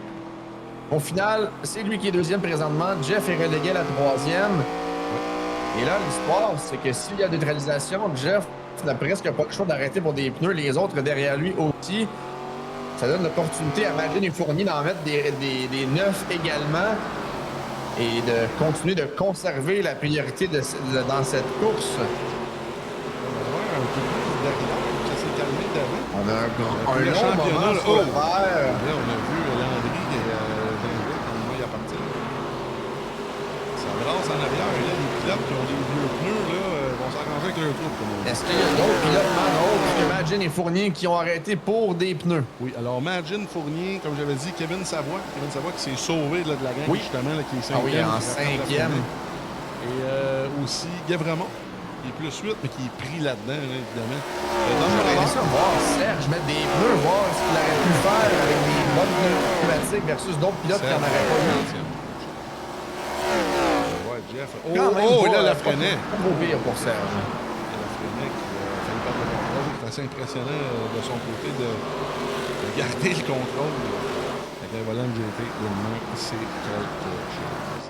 Au final, c'est lui qui est deuxième présentement. Jeff est relégué à la troisième. Et là, l'histoire, c'est que s'il y a neutralisation, Jeff n'a presque pas le choix d'arrêter pour des pneus. Les autres derrière lui aussi. Ça donne l'opportunité à Magin et Fournier d'en mettre des neufs également et de continuer de conserver la priorité dans cette course. On a un long moment sur le vert. Là, on a vu Landry et Gingras quand il a parti. Ça brasse en arrière. Et là, les pilotes qui ont des vieux pneus là, vont s'arranger avec leur troupe. Est-ce qu'il y a d'autres pilotes autres que Magin et Fournier qui ont arrêté pour des pneus? Oui, alors Magin, Fournier, comme j'avais dit, Kevin Savoie qui s'est sauvé là, de la gang, justement, là, qui est cinquième. Ah oui, en cinquième. Et aussi Guévremont, qui est plus 8, mais qui est pris là-dedans, là, évidemment. J'aurais aimé ça voir Serge mettre des pneus, voir ce qu'il aurait pu faire avec des bonnes pneumatiques versus d'autres pilotes qui n'en auraient pas eu. Jeff. Et là, Lafrenet. Pas trop pire pour Serge. Lafrenet qui a fait une perte de contrôle. C'est assez impressionnant de son côté de Garder le contrôle avec un volant de GT, c'est quelque chose.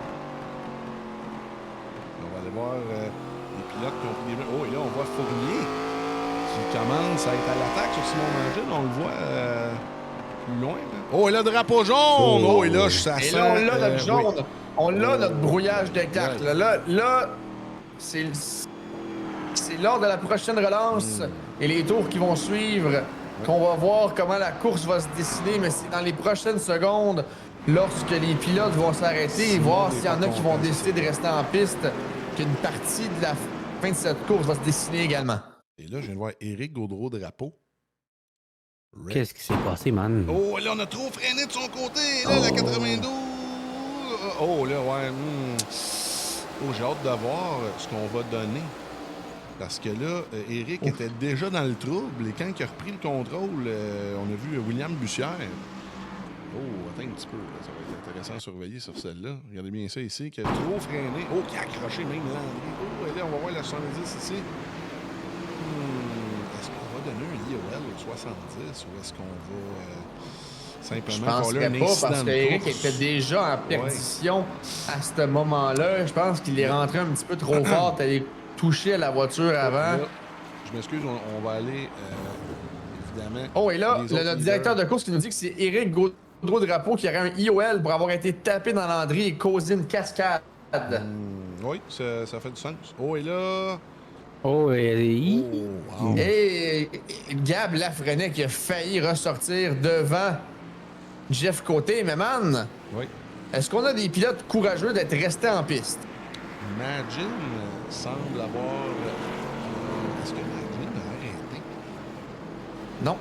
On va aller voir les pilotes qui ont pris des... Oh, et là, on voit Fournier qui commence à être à l'attaque sur Simon Mangin. On le voit plus loin. Là. Oh, et là, drapeau jaune! Oh, et là, ça sent... Et là, on l'a, notre jaune. Oui. On l'a, notre brouillage de cartes. Ouais. Là, c'est lors de la prochaine relance et les tours qui vont suivre qu'on va voir comment la course va se dessiner, mais c'est dans les prochaines secondes, lorsque les pilotes vont s'arrêter et voir s'il y en a qui vont décider de rester en piste, qu'une partie de la fin de cette course va se dessiner également. Et là, je viens de voir Éric Gaudreau-Drapeau. Qu'est-ce qui s'est passé, man? Oh, là, on a trop freiné de son côté. Là, la 92. Oh, là, ouais. Oh, j'ai hâte de voir ce qu'on va donner. Parce que là, Éric était déjà dans le trouble. Et quand il a repris le contrôle, on a vu William Bussière. Oh, attends un petit peu. Là. Ça va être intéressant à surveiller sur celle-là. Regardez bien ça ici, qui a trop freiné. Oh, qui a accroché même Landry. Oh, et là, on va voir la 70 ici. Est-ce qu'on va donner un IOL au 70 ou est-ce qu'on va simplement faire un incident parce qu'Éric était déjà en perdition à ce moment-là. Je pense qu'il est rentré un petit peu trop fort. T'allais toucher à la voiture avant. Là, je m'excuse, on va aller évidemment. Oh, et là, le directeur de course qui nous dit que c'est Éric Gaudreau-Drapeau qui aurait un IOL pour avoir été tapé dans Landry et causé une cascade. Oui, ça fait du sens. Oh, et là. Oh, et... Oh, wow. Et Gab Lafrenière qui a failli ressortir devant Jeff Côté. Mais man, oui. Est-ce qu'on a des pilotes courageux d'être restés en piste? Magin semble avoir... Est-ce que Magin a arrêté? Non.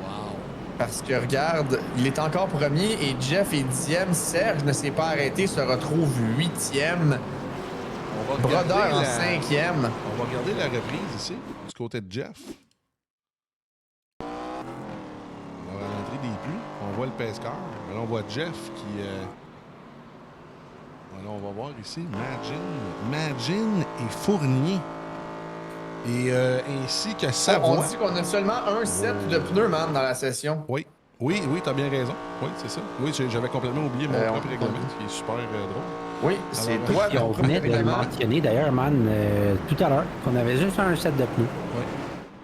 Wow. Parce que regarde, il est encore premier et Jeff est 10e. Serge ne s'est pas arrêté, se retrouve 8e. Brodeur en 5e. On va regarder la reprise ici, du côté de Jeff. On va à l'entrée des pluies. On voit le pescar. Là, on voit Jeff qui... Voilà, on va voir ici. Magin et Fournier. Et ainsi que Savoie. On dit qu'on a seulement un set de pneus, man, dans la session. Oui, t'as bien raison. Oui, c'est ça. Oui, j'avais complètement oublié mon propre règlement, ce qui est super drôle. Oui, c'est toi. On venait de le mentionner d'ailleurs, man, tout à l'heure, qu'on avait juste un set de pneus. Oui.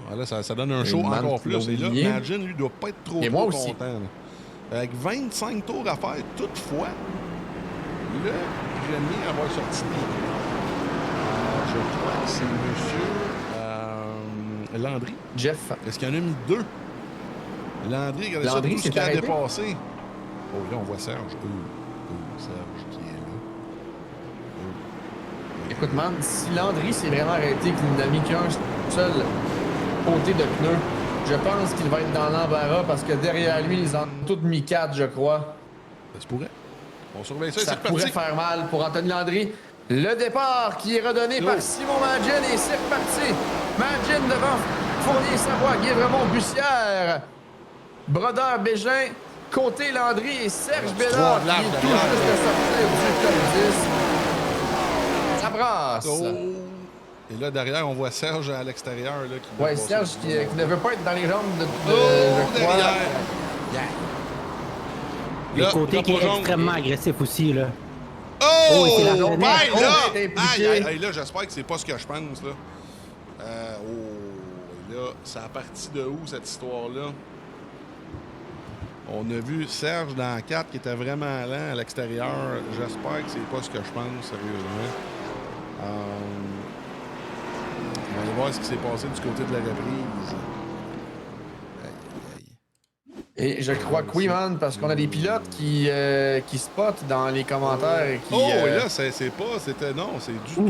Voilà, ça donne un show encore plus. Et là, Magin, lui, doit pas être trop content. Là. Avec 25 tours à faire, toutefois, là, j'aime bien avoir sorti je crois que c'est monsieur Landry. Jeff. Est-ce qu'il y en a mis 2? Landry, regardez ça, tout ce qu'il a dépassé. Oh, là, on voit Serge. Serge qui est là. Écoute, man, si Landry s'est vraiment arrêté, qu'il n'a mis qu'un seul côté de pneu, je pense qu'il va être dans l'embarras parce que derrière lui, ils en ont tous mis 4, je crois. Ça se pourrait. On surveille ça, ça pourrait faire mal pour Anthony Landry. Le départ qui est redonné par Simon Magin et c'est reparti. Magin devant Fournier, Savoie, Guévremont, Bussière, Brodeur, Bégin, Côté, Landry et Serge Bédard qui est tout juste de sortir du top 10. Ça brasse. Oh. Et là, derrière, on voit Serge à l'extérieur. Ouais, Serge qui ne veut pas être dans les jambes de derrière. Le Côté qui est extrêmement agressif aussi, là. Oh! Et c'est la là! Aïe, là, j'espère que c'est pas ce que je pense, là. Et là, ça a parti de où, cette histoire-là? On a vu Serge dans la 4 qui était vraiment lent à l'extérieur. J'espère que c'est pas ce que je pense, sérieusement. On va aller voir ce qui s'est passé du côté de la reprise. Et je crois que oui, man, parce qu'on a des pilotes qui spotent dans les commentaires et qui... là, c'est pas... C'était... Non, c'est du tout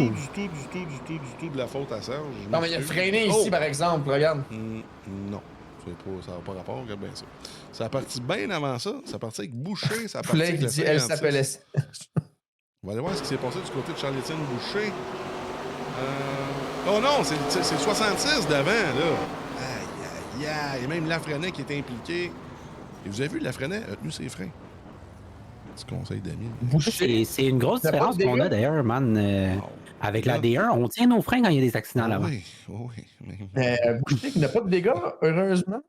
de la faute à Serge. Non, mais il a freiné ici, par exemple, regarde. Non. Ça n'a pas rapport, regarde bien ça. Ça a parti bien avant ça. Ça a parti avec Boucher. Ça a parti avec dit, elle s'appelait... On va aller voir ce qui s'est passé du côté de Charles-Étienne Boucher. Oh non, c'est 66 devant, là. Aïe, aïe, aïe. Et même Lafrenière qui est impliqué. Et vous avez vu, Lafrenière a tenu ses freins. Petit conseil d'amis. Boucher. C'est une grosse différence qu'on a d'ailleurs, man. Avec la D1, on tient nos freins quand il y a des accidents là-bas. Oui. Boucher qui n'a pas de dégâts, heureusement.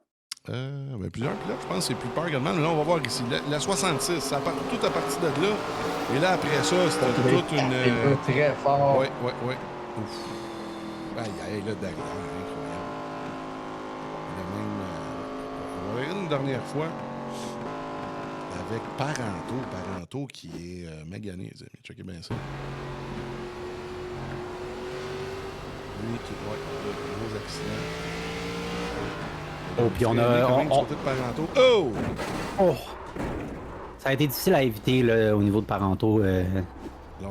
Ben, plusieurs pilotes, je pense que c'est plus peur également. Mais là, on va voir ici. La 66, ça part tout à partir de là. Et là, après ça, c'était toute une... Très fort. Oui. Ouf. Aïe, là, derrière, incroyable. On va regarder une dernière fois avec Parenteau qui est magané, les amis. Checkez bien ça. Lui qui est le gros accident. Oh, puis on a... Oh! Ça a été difficile à éviter là, au niveau de Parenteau,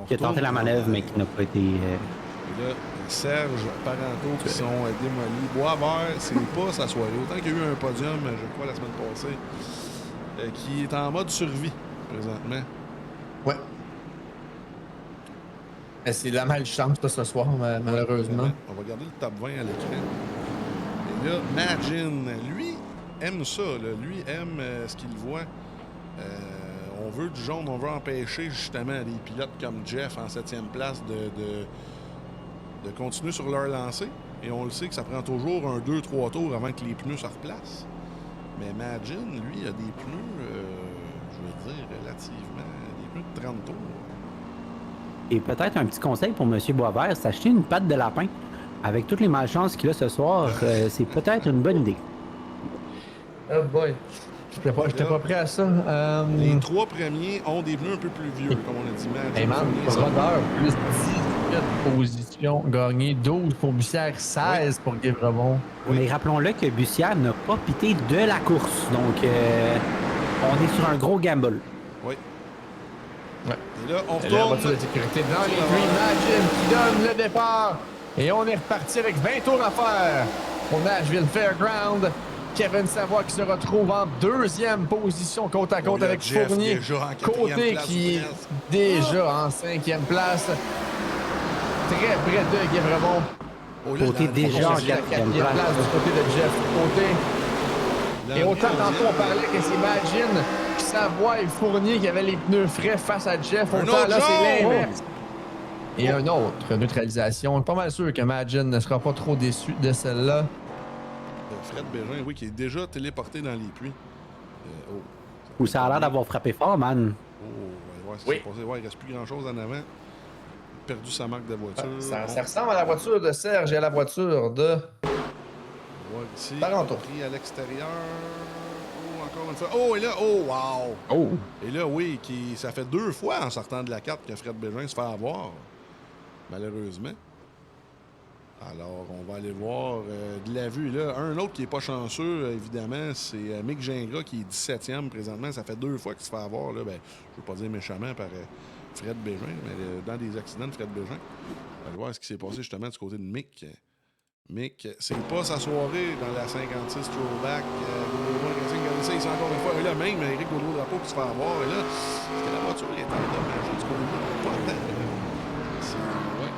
qui a tenté la manœuvre, mais qui n'a pas été... Et là, Serge, Parenteau qui sont démolis. Boisvert, c'est pas sa soirée. Autant qu'il y a eu un podium, je crois, la semaine passée, qui est en mode survie, présentement. Ouais. Mais c'est de la malchance, pas ce soir, malheureusement. On va regarder le top 20 à l'écran. Et là, Magin, lui, aime ça. Là. Lui aime ce qu'il voit. On veut du jaune, on veut empêcher justement des pilotes comme Jeff en 7e place de continuer sur leur lancée. Et on le sait que ça prend toujours un 2-3 tours avant que les pneus se replacent. Mais Magin, lui, a des pneus, je veux dire, relativement, des pneus de 30 tours. Et peut-être un petit conseil pour M. Boisvert, s'acheter une patte de lapin. Avec toutes les malchances qu'il a ce soir, c'est peut-être une bonne idée. Oh boy. J'étais pas prêt à ça. Les 3 premiers ont des pneus un peu plus vieux, comme on a dit. Hey man, Rodeur, plus 18 positions gagnées, 12 pour Bussière, 16 pour Guy Bremont. Mais rappelons-le que Bussière n'a pas pité de la course, donc on est sur un gros gamble. Oui. Ouais. Et là, on Et retourne. la voiture de sécurité dans les Green Magin qui donne le départ. Et on est reparti avec 20 tours à faire pour Nashville Fairground. Kevin Savoie qui se retrouve en 2e position côte à côte avec Jeff Fournier. Côté qui est déjà en 5e place. Très près de Guy Bremont. Côté déjà en 4e place du côté de Jeff Côté. Et autant tantôt on parlait que c'est Magin, Savoie et Fournier qui avaient les pneus frais face à Jeff. Autant là c'est l'inverse. Et un autre neutralisation. Pas mal sûr que Magin ne sera pas trop déçu de celle-là. Fred Bégin, oui, qui est déjà téléporté dans les puits. Où ça a l'air d'avoir frappé fort, man. Ouais, ce qui s'est passé. Ouais, il reste plus grand-chose en avant. Perdu sa marque de voiture. Ça ressemble à la voiture de Serge et à la voiture de... Ici, Parenteau. pris à l'extérieur. Oh, encore une fois. Oh, et là, oh, wow! Oh! Et là, oui, ça fait 2 fois en sortant de la carte que Fred Bégin se fait avoir. Malheureusement. Alors, on va aller voir de la vue. Là, un autre qui n'est pas chanceux, évidemment, c'est Mick Gingras qui est 17e présentement. Ça fait 2 fois qu'il se fait avoir. Là. Ben, je ne veux pas dire méchamment par Fred Bégin, mais dans des accidents de Fred Bégin. On va aller voir ce qui s'est passé justement du côté de Mick. Mick, c'est pas sa soirée dans la 56 throwback. Regardez ça ici encore une fois. Et là, même Éric Gaudreau-Drapeau qui se fait avoir. Et là, parce que la voiture est endommagée du côté de pas tant.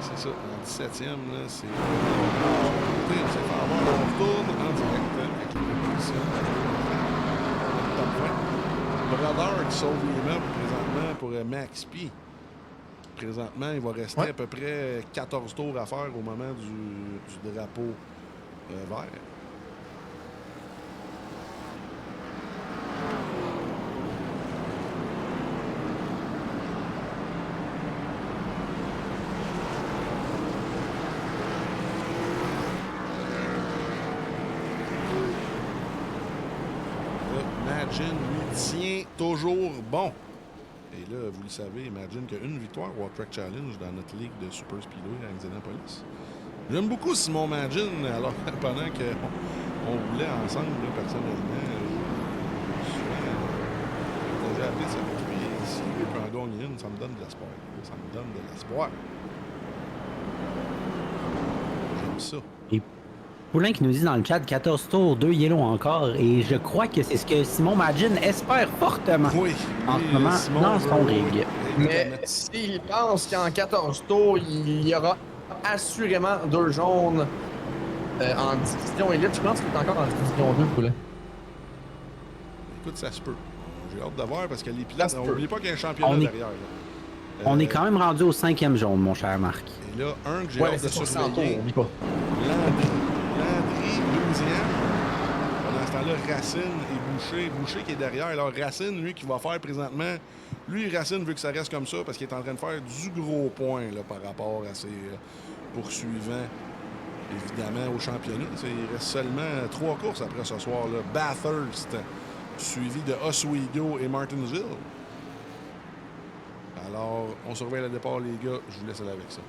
C'est ça. En 17e, là, c'est... On s'est fait avoir. On retourne en direct avec les positions. Top 20. Brodeur qui sauve les meubles présentement pour Max P. Présentement, il va rester à peu près 14 tours à faire au moment du drapeau vert. Magin lui tient toujours bon. Et là, vous le savez, Imagine qu'il y a une victoire au World Track Challenge dans notre ligue de Super Speedway à Indianapolis. J'aime beaucoup Simon Magin, alors pendant qu'on roulait ensemble, là, personnellement, souvent, quand j'ai appelé ça avec lui, s'il peut en gagner une, ça me donne de l'espoir. Ça me donne de l'espoir. J'aime ça. Et Poulain qui nous dit dans le chat 14 tours, 2 yellow encore, et je crois que c'est ce que Simon Magin espère fortement en ce moment dans son rig. Mais s'il pense qu'en 14 tours, il y aura assurément 2 jaunes en division élite, je pense qu'il est encore en division 2, Poulain. Écoute, ça se peut. J'ai hâte de voir parce que les pilotes, n'oubliez pas qu'il y a un championnat derrière. Là. On est quand même rendu au 5e jaune, mon cher Marc. Et là, un que j'ai hâte de surveiller. Landry, 12e. Pendant ce temps-là, Racine et Boucher. Boucher qui est derrière. Alors, Racine, lui, qui va faire présentement... Lui, Racine veut que ça reste comme ça parce qu'il est en train de faire du gros point là, par rapport à ses poursuivants, évidemment, au championnat. Il reste seulement 3 courses après ce soir. Là. Bathurst, suivi de Oswego et Martinsville. Alors, on surveille le départ, les gars. Je vous laisse aller avec ça.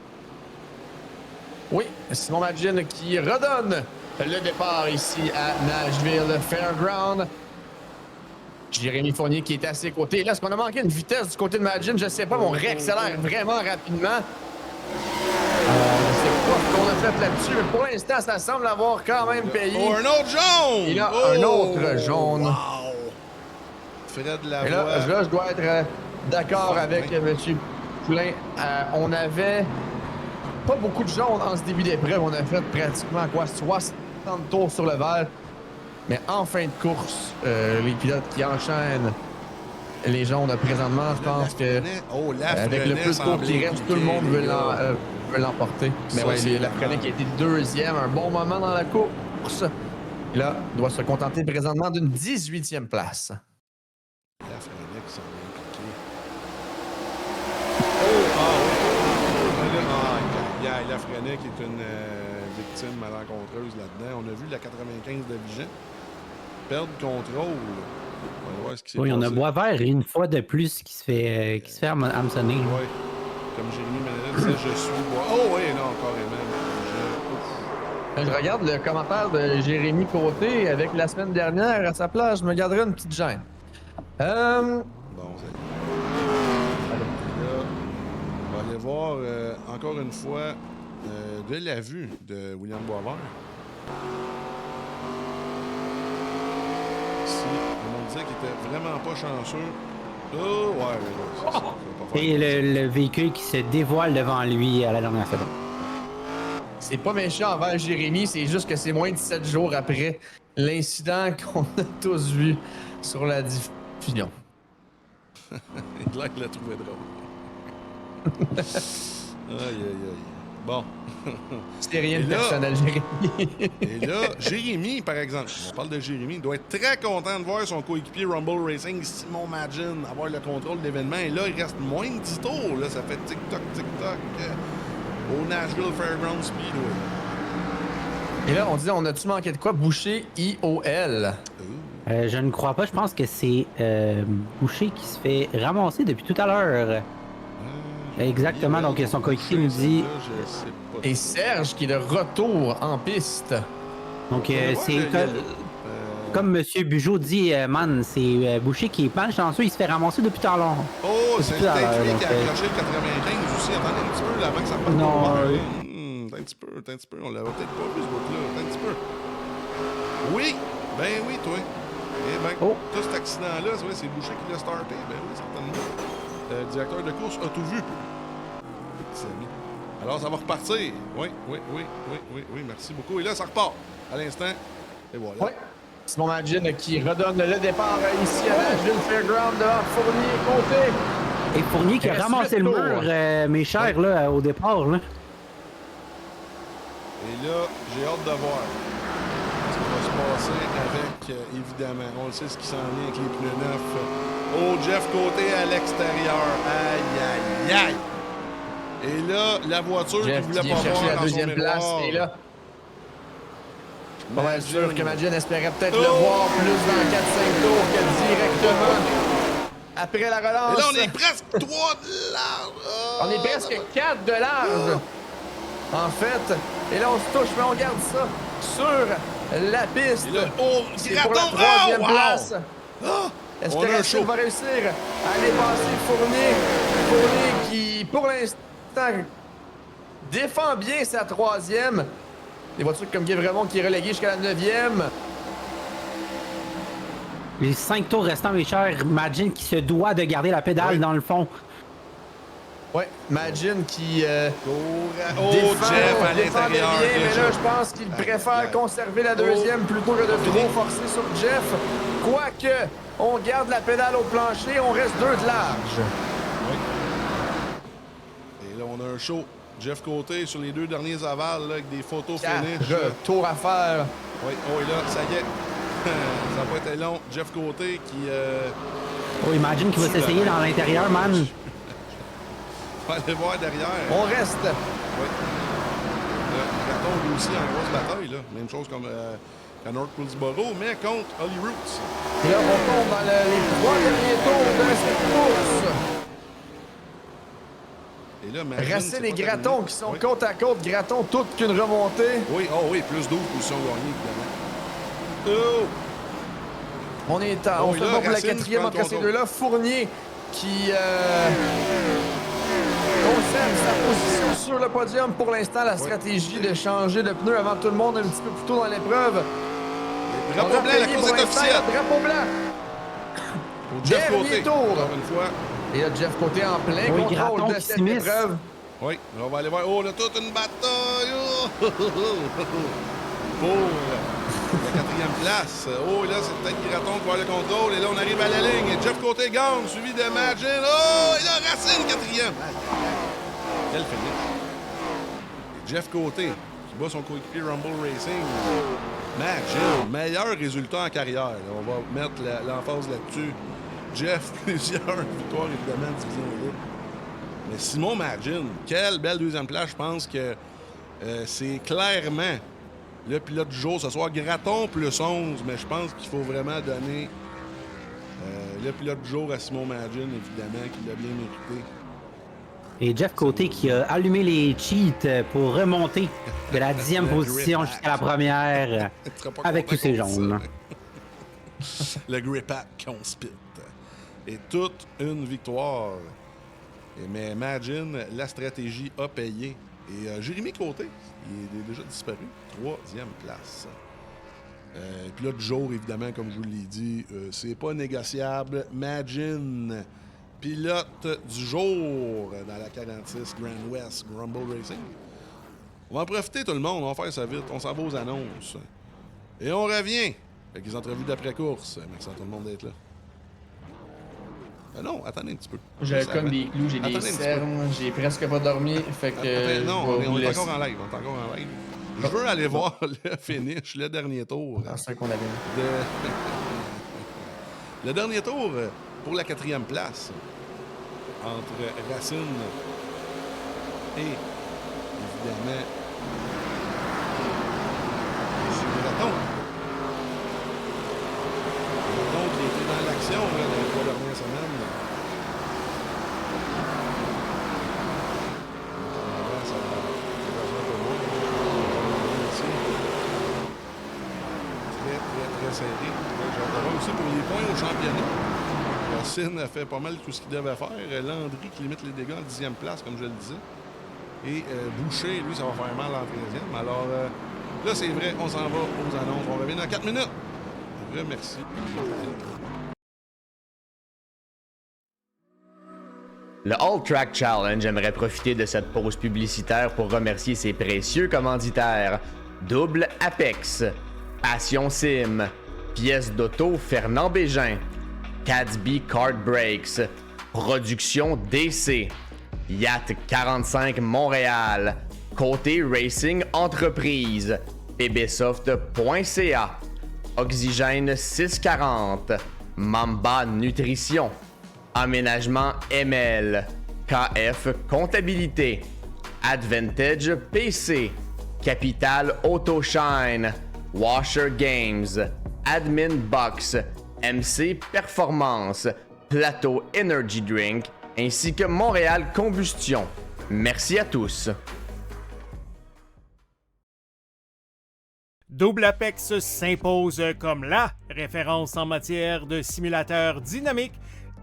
Oui, Simon Madgin qui redonne le départ ici à Nashville Fairground. Jérémy Fournier qui est à ses côtés. Là, est-ce qu'on a manqué une vitesse du côté de Madgin? Je ne sais pas, mais on réaccélère vraiment rapidement. Je ne sais pas ce qu'on a fait là-dessus, mais pour l'instant, ça semble avoir quand même payé. Oh, un autre jaune! Et là, un autre jaune. Wow! Fred Lavoie. Et là, je dois être d'accord avec M. Poulain. On avait pas beaucoup de jaunes en ce début d'épreuve. On a fait pratiquement 60 tours sur le vert. Mais en fin de course, les pilotes qui enchaînent les jaunes présentement, je pense que avec le peu de tours qui reste, tout le monde veut l'emporter. Mais ouais, Lafrenière qui a été deuxième, un bon moment dans la course. Et là, il doit se contenter présentement d'une 18e place. Lafrenière qui s'en est impliqué. Lafrenière qui est une victime malencontreuse là-dedans. On a vu la 95 de Vigent perdre contrôle. On va voir ce qui s'est passé. Oui, on a Boisvert une fois de plus qui se fait hameçonner. Oui. Comme Jérémy Ménel disait, je suis Bois. Oh oui, non, carrément. Je regarde le commentaire de Jérémy Côté avec la semaine dernière. À sa place, je me garderai une petite gêne. Bon, ça y est. Là, on va aller voir encore une fois de la vue de William Boisvert. Ici, on disait qu'il était vraiment pas chanceux. Oh, ouais, ça, Et le véhicule qui se dévoile devant lui à la dernière seconde. C'est pas méchant envers Jérémy, c'est juste que c'est moins de 7 jours après l'incident qu'on a tous vu sur la diffusion. Il a l'a trouvé drôle. Aïe, aïe, aïe. Bon. C'était rien de personnel, Jérémy. Et là, Jérémy, par exemple, on parle de Jérémy, il doit être très content de voir son coéquipier Rumble Racing, Simon Madgin, avoir le contrôle de l'événement. Et là, il reste moins de 10 tours. Là, ça fait tic-toc, tic-toc au Nashville Fairground Speedway. Et là, on disait, on a-tu manqué de quoi? Boucher IOL. Je ne crois pas. Je pense que c'est Boucher qui se fait ramasser depuis tout à l'heure. Exactement. Donc, son coéquipier nous dit... Et Serge qui est de retour en piste. Donc, c'est comme M. Bugeaud dit, man, c'est Boucher qui est malchanceux. Il se fait ramasser depuis tout à l'heure. Oh, c'est peut-être lui qui a accroché le 95 aussi. Attendez un petit peu là, avant que ça parte. Non. Un petit peu. On l'avait peut-être pas vu ce bout-là. Un petit peu. Oui. Ben oui, toi. Eh ben, tout cet accident-là, c'est Boucher qui l'a starté. Ben oui, certainement. Le directeur de course a tout vu. Alors, ça va repartir. Oui, merci beaucoup. Et là, ça repart à l'instant. Et voilà. Oui. Simon Madgin qui redonne le départ ici à Nashville Fairground devant Fournier Côté. Et Fournier qui a ramassé le mur, mes chers, là, au départ. Là. Et là, j'ai hâte de voir ce qui va se passer avec, évidemment, on le sait ce qui s'en vient avec les pneus neufs. Oh, Jeff Côté à l'extérieur. Aïe, aïe, aïe. Et là, la voiture Jeff qui voulait qui pas chercher voir la dans deuxième son place. mémoire. Et là, pas mal sûr que Madgin espérait peut-être le voir plus dans 4-5 tours que directement après la relance. Et là, on est presque 3 de large. On est presque 4 de large. En fait, et là, on se touche, mais on garde ça sur la piste. Et là, c'est pour la 3e place. Est-ce que Racine va réussir à aller passer Fournier? Fournier qui, pour l'instant, défend bien sa 3e. Des voitures comme Guy Vremont qui est relégué jusqu'à la 9e. Les 5 tours restants, mes chers, Madgin qui se doit de garder la pédale dans le fond. Ouais, Madgin qui Jeff à l'intérieur. Bien, mais là, je pense qu'il préfère conserver la 2e plutôt que de trop forcer sur Jeff. Quoique, on garde la pédale au plancher, on reste 2 de large. Oui. Et là, on a un show. Jeff Côté sur les 2 derniers avals là, avec des photos finish. Retour à faire. Oui, oh, et là, ça y est. Ça n'a pas été long. Jeff Côté qui... Oh, imagine qu'il va s'essayer dans l'intérieur, man. On va aller voir derrière. On reste. Oui. Le Graton lui aussi en grosse bataille, là. Même chose comme à North Poolsboro, mais contre Holly Roots. Et là, on tombe dans les 3 derniers tours de cette course. Et là, Magin, Racine et c'est pas Graton terminé. qui sont Oui. côte à côte. Graton, toute qu'une remontée. Oui, oh oui, plus 12 positions gagnées, évidemment. Oh! On est en. Oh, On et fait là, bon pour la Racine qui quatrième prend entre le ces contrôle. deux-là. Fournier qui conserve sa position sur le podium. Pour l'instant, la stratégie de changer de pneu avant tout le monde un petit peu plus tôt dans l'épreuve. Drapeau On a blanc, la payé course pour est l'instant, officielle. Drapeau blanc. Pour Jeff Dernier Côté. tour. Encore une fois. Et là, Jeff Côté en plein Oui, contrôle Graton de qui cette s'immisce. épreuve. Oui, on va aller voir. Oh, là, toute une bataille! Oh! Pour la quatrième place. Oh, là, c'est peut-être Graton qui va avoir le contrôle. Et là, on arrive à la ligne. Et Jeff Côté gagne, suivi de Magin. Oh, et là, Racine, quatrième. Quel finish. Et Jeff Côté qui bat son coéquipier Rumble Racing. Magin, meilleur résultat en carrière. Là, on va mettre l'emphase là-dessus. Jeff, plusieurs victoires, évidemment, en division élite. Mais Simon Magin, quelle belle deuxième place. Je pense que c'est clairement le pilote du jour ce soir. Graton plus 11, mais je pense qu'il faut vraiment donner le pilote du jour à Simon Magin, évidemment, qui l'a bien mérité. Et Jeff Côté qui a allumé les cheats pour remonter de la 10e position grip jusqu'à la hack. première Tu seras pas avec tous content ses contre ça. jaunes. Le grip hack conspite. Et toute une victoire. Mais Magin, la stratégie a payé. Et Jérémy Côté, il est déjà disparu. 3e place. Puis là, du jour, évidemment, comme je vous l'ai dit, c'est pas négociable. Magin, pilote du jour dans la 46 Grand West Grumble Racing. On va en profiter, tout le monde. On va faire ça vite. On s'en va aux annonces. Et on revient avec les entrevues d'après-course. Merci à tout le monde d'être là. Non, attendez un petit peu. J'ai Ça comme va. des clous, j'ai Attendez un des petit peu. cernes, j'ai presque pas dormi. Fait que. Non, je vais on vous est laisser. encore en live. On est encore en live. Je veux aller voir le finish, le dernier tour. Ah, c'est ça qu'on avait. Le dernier tour pour la 4e place entre Racine et, évidemment, Graton. Graton qui était dans l'action dans les 3 dernières semaines. Ça va un peu moins. Ici. Très serré. J'adore aussi pour les points au championnat. Racine a fait pas mal tout ce qu'il devait faire. Landry qui limite les dégâts en 10e place, comme je le disais. Et Boucher, lui, ça va faire mal en 13e. Alors là, c'est vrai, on s'en va aux annonces. On revient dans 4 minutes. Remercie. Le All Track Challenge aimerait profiter de cette pause publicitaire pour remercier ses précieux commanditaires. Double Apex, Passion Sim, Pièces d'auto Fernand Bégin, Cadsby Kart Brakes, Production DC, Yacht 45 Montréal, Côté Racing Entreprise, pbsoft.ca, Oxygène 640, Mamba Nutrition, Aménagement ML, KF Comptabilité, Advantage PC, Capital Autoshine, Washer Games, Admin Box, MC Performance, Plateau Energy Drink, ainsi que Montréal Combustion. Merci à tous. Double Apex s'impose comme la référence en matière de simulateurs dynamiques,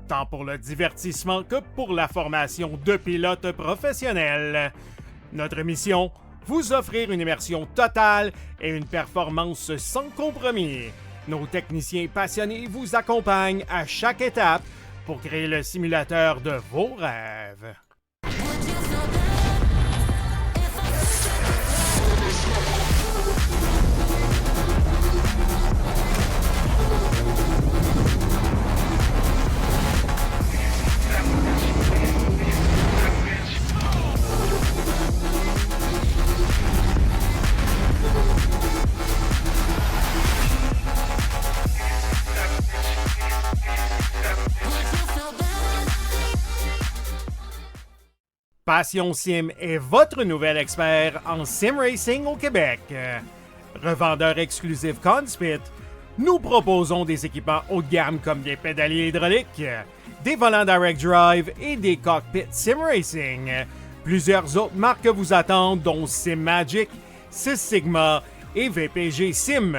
tant pour le divertissement que pour la formation de pilotes professionnels. Notre mission, vous offrir une immersion totale et une performance sans compromis. Nos techniciens passionnés vous accompagnent à chaque étape pour créer le simulateur de vos rêves. Passion Sim est votre nouvel expert en sim racing au Québec. Revendeur exclusif Conspit, nous proposons des équipements haut de gamme comme des pédaliers hydrauliques, des volants direct drive et des cockpits sim racing. Plusieurs autres marques vous attendent, dont Sim Magic, Six Sigma et VPG Sim.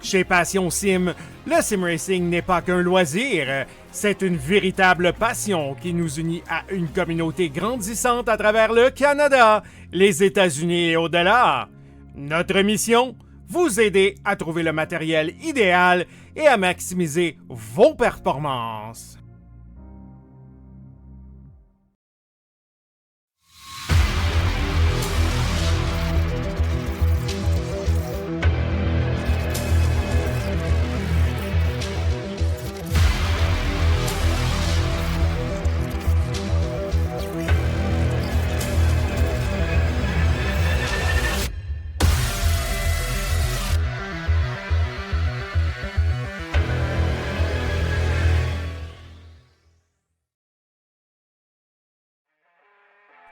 Chez Passion Sim, le sim racing n'est pas qu'un loisir, c'est une véritable passion qui nous unit à une communauté grandissante à travers le Canada, les États-Unis et au-delà. Notre mission, vous aider à trouver le matériel idéal et à maximiser vos performances.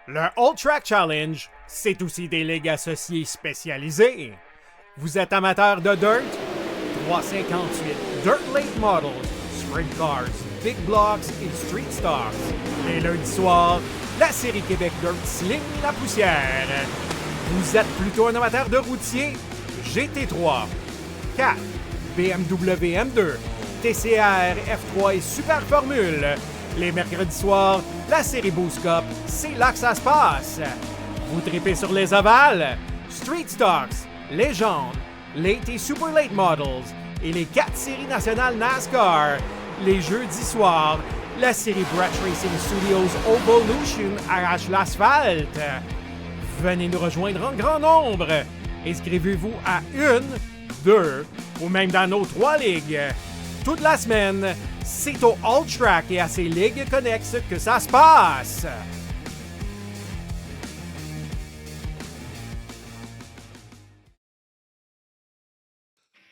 Le All Track Challenge, c'est aussi des ligues associées spécialisées. Vous êtes amateur de dirt? 358 Dirt Late Models, Sprint Cars, Big Blocks et Street Stars. Les lundis soirs, la série Québec Dirt sling la poussière. Vous êtes plutôt un amateur de routier? GT3, 4, BMW M2, TCR, F3 et Super Formule. Les mercredis soirs, la série Boost Cup, c'est là que ça se passe. Vous tripez sur les ovales, Street Stocks, Légende, Late et Super Late Models et les 4 séries nationales NASCAR. Les jeudis soirs, la série Brett Racing Studios Evolution arrache l'asphalte. Venez nous rejoindre en grand nombre. Inscrivez-vous à 1, 2 ou même dans nos 3 ligues. Toute la semaine, c'est au All Track et à ses ligues connexes que ça se passe.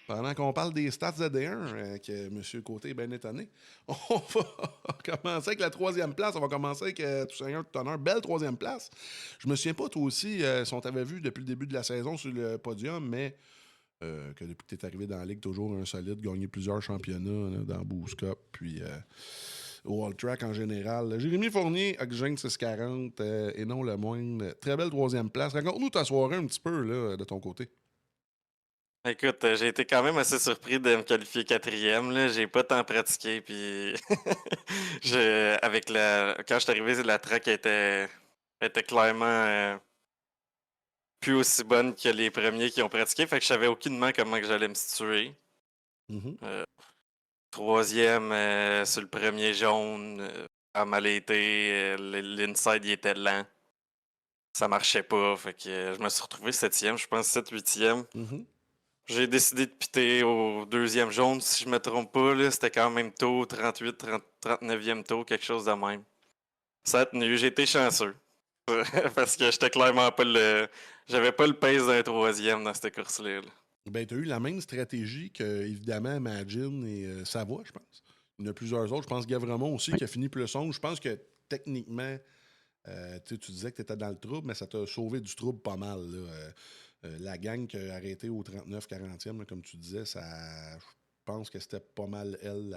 Pendant qu'on parle des stats ZD1, que M. Côté est bien étonné, on va commencer avec la 3e place. On va commencer avec tout seigneur, tout honneur. Belle 3e place. Je me souviens pas, toi aussi, si on t'avait vu depuis le début de la saison sur le podium, mais que depuis que tu es arrivé dans la Ligue, toujours un solide, gagné plusieurs championnats là, dans Boost Cup, puis au All Track en général. Jérémy Fournier, Oxygène 640, et non le moindre. Très belle 3e place. Raconte-nous ta soirée un petit peu là, de ton côté. Écoute, j'ai été quand même assez surpris de me qualifier 4e. Là. J'ai pas tant pratiqué. Puis quand je suis arrivé, la track était clairement plus aussi bonne que les premiers qui ont pratiqué. Fait que je savais aucunement comment que j'allais me situer. Mm-hmm. 3e sur le premier jaune, a mal été. L'inside il était lent. Ça marchait pas. Fait que je me suis retrouvé 7e, je pense 7-8e. Mm-hmm. J'ai décidé de piter au 2e jaune, si je me trompe pas, là, c'était quand même tôt, 39e tôt, quelque chose de même. Ça a tenu, j'ai été chanceux. Parce que j'étais clairement pas j'avais pas le pace d'un 3e dans cette course-là. Là. Ben, tu as eu la même stratégie que, évidemment, Imagine et Savoie, je pense. Il y en a plusieurs autres. Je pense Gavremont aussi, qui a fini plus 11. Je pense que, techniquement, tu disais que tu étais dans le trouble, mais ça t'a sauvé du trouble pas mal, là. La gang qui a arrêté au 39-40e, là, comme tu disais, je pense que c'était pas mal, elle,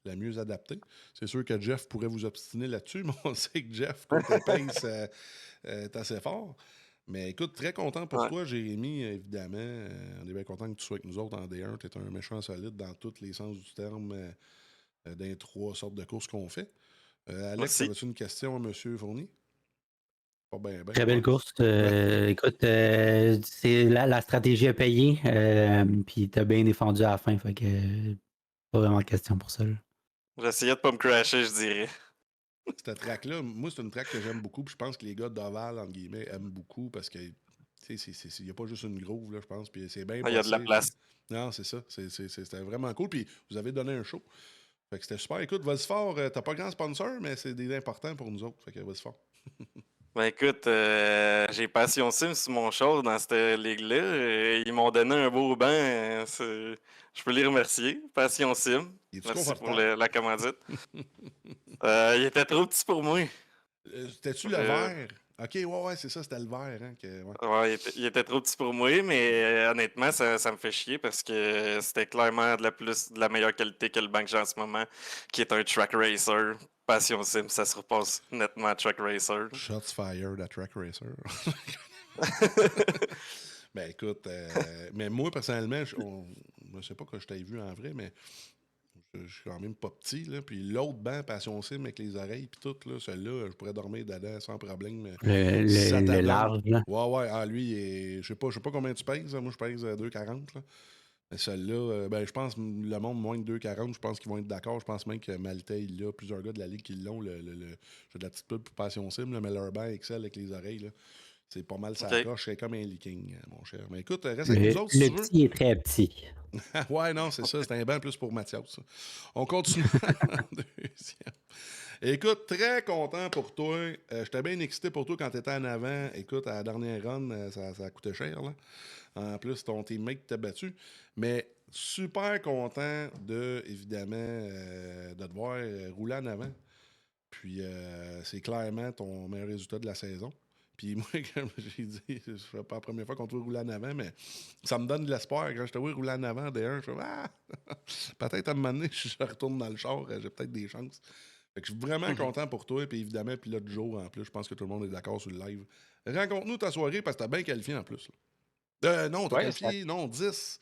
la mieux adaptée. C'est sûr que Jeff pourrait vous obstiner là-dessus, mais on sait que Jeff, côté pace, est assez fort. Mais écoute, très content pour toi, Jérémy, évidemment. On est bien content que tu sois avec nous autres en D1. Tu es un méchant solide dans tous les sens du terme dans les 3 sortes de courses qu'on fait. Alex, avais-tu une question à M. Fournier? Pas bien, Très belle course. Écoute, c'est la stratégie à payer, puis t'as bien défendu à la fin, fait que pas vraiment de question pour ça. J'essayais de pas me crasher, je dirais. Cette track-là, moi, c'est une track que j'aime beaucoup, puis je pense que les gars d'Oval, entre guillemets, aiment beaucoup parce que il n'y a pas juste une groove, là, je pense, puis c'est bien. Il y a de la place. Non, c'est ça. C'était vraiment cool, puis vous avez donné un show. Fait que c'était super. Écoute, vas-y fort. T'as pas grand sponsor, mais c'est des importants pour nous autres. Fait que vas-y fort. Ben écoute, j'ai Passion Sim sur mon show dans cette ligue-là. Ils m'ont donné un beau banc. Je peux les remercier. Passion Sim. Merci pour la commandite. Il était trop petit pour moi. C'était-tu le vert? OK, ouais, c'est ça, c'était le vert. Hein, Ouais, il était trop petit pour moi, mais honnêtement, ça me fait chier parce que c'était clairement de la meilleure qualité que le banc que j'ai en ce moment, qui est un Track Racer. Passion Sim, ça se repasse nettement à Track Racer. Shots fired à Track Racer. Ben écoute, mais moi personnellement, je sais pas que je t'ai vu en vrai, mais je suis quand même pas petit. Là. Puis l'autre banc, Passion Sim avec les oreilles, puis tout, là, celui-là, je pourrais dormir dedans sans problème. Si ça Le t'adonne. large, là. Ouais, lui, je sais pas combien tu pèses. Moi, je pèse 2,40. Là. Mais celui-là, ben, je pense le monde moins de 2,40, je pense qu'ils vont être d'accord. Je pense même que Maltais, il l'a. Plusieurs gars de la ligue qui l'ont. J'ai de la petite pub pour Passion Sim, là, mais leur banc Excel avec les oreilles, là, c'est pas mal ça Ok. coche. C'est comme un leaking, mon cher. Mais écoute, reste avec nous autres si Le tu veux. petit est très petit. Ouais, non, c'est ça. C'est un banc plus pour Mathias. Ça. On continue en deuxième. Écoute, très content pour toi. J'étais bien excité pour toi quand tu étais en avant. Écoute, à la dernière run, ça a coûté cher. Là. En plus, ton teammate t'a battu. Mais super content de, évidemment, de te voir rouler en avant. Puis, c'est clairement ton meilleur résultat de la saison. Puis moi, comme j'ai dit, c'est pas la première fois qu'on te voit rouler en avant, mais ça me donne de l'espoir. Quand je te vois rouler en avant D1, je fais peut-être à un moment donné, je retourne dans le char, j'ai peut-être des chances. Fait que je suis vraiment content pour toi, puis évidemment, puis là, du jour en plus, je pense que tout le monde est d'accord sur le live. Raconte-nous ta soirée, parce que t'as bien qualifié en plus. Non, t'as Ouais, ça... qualifié, non, 10.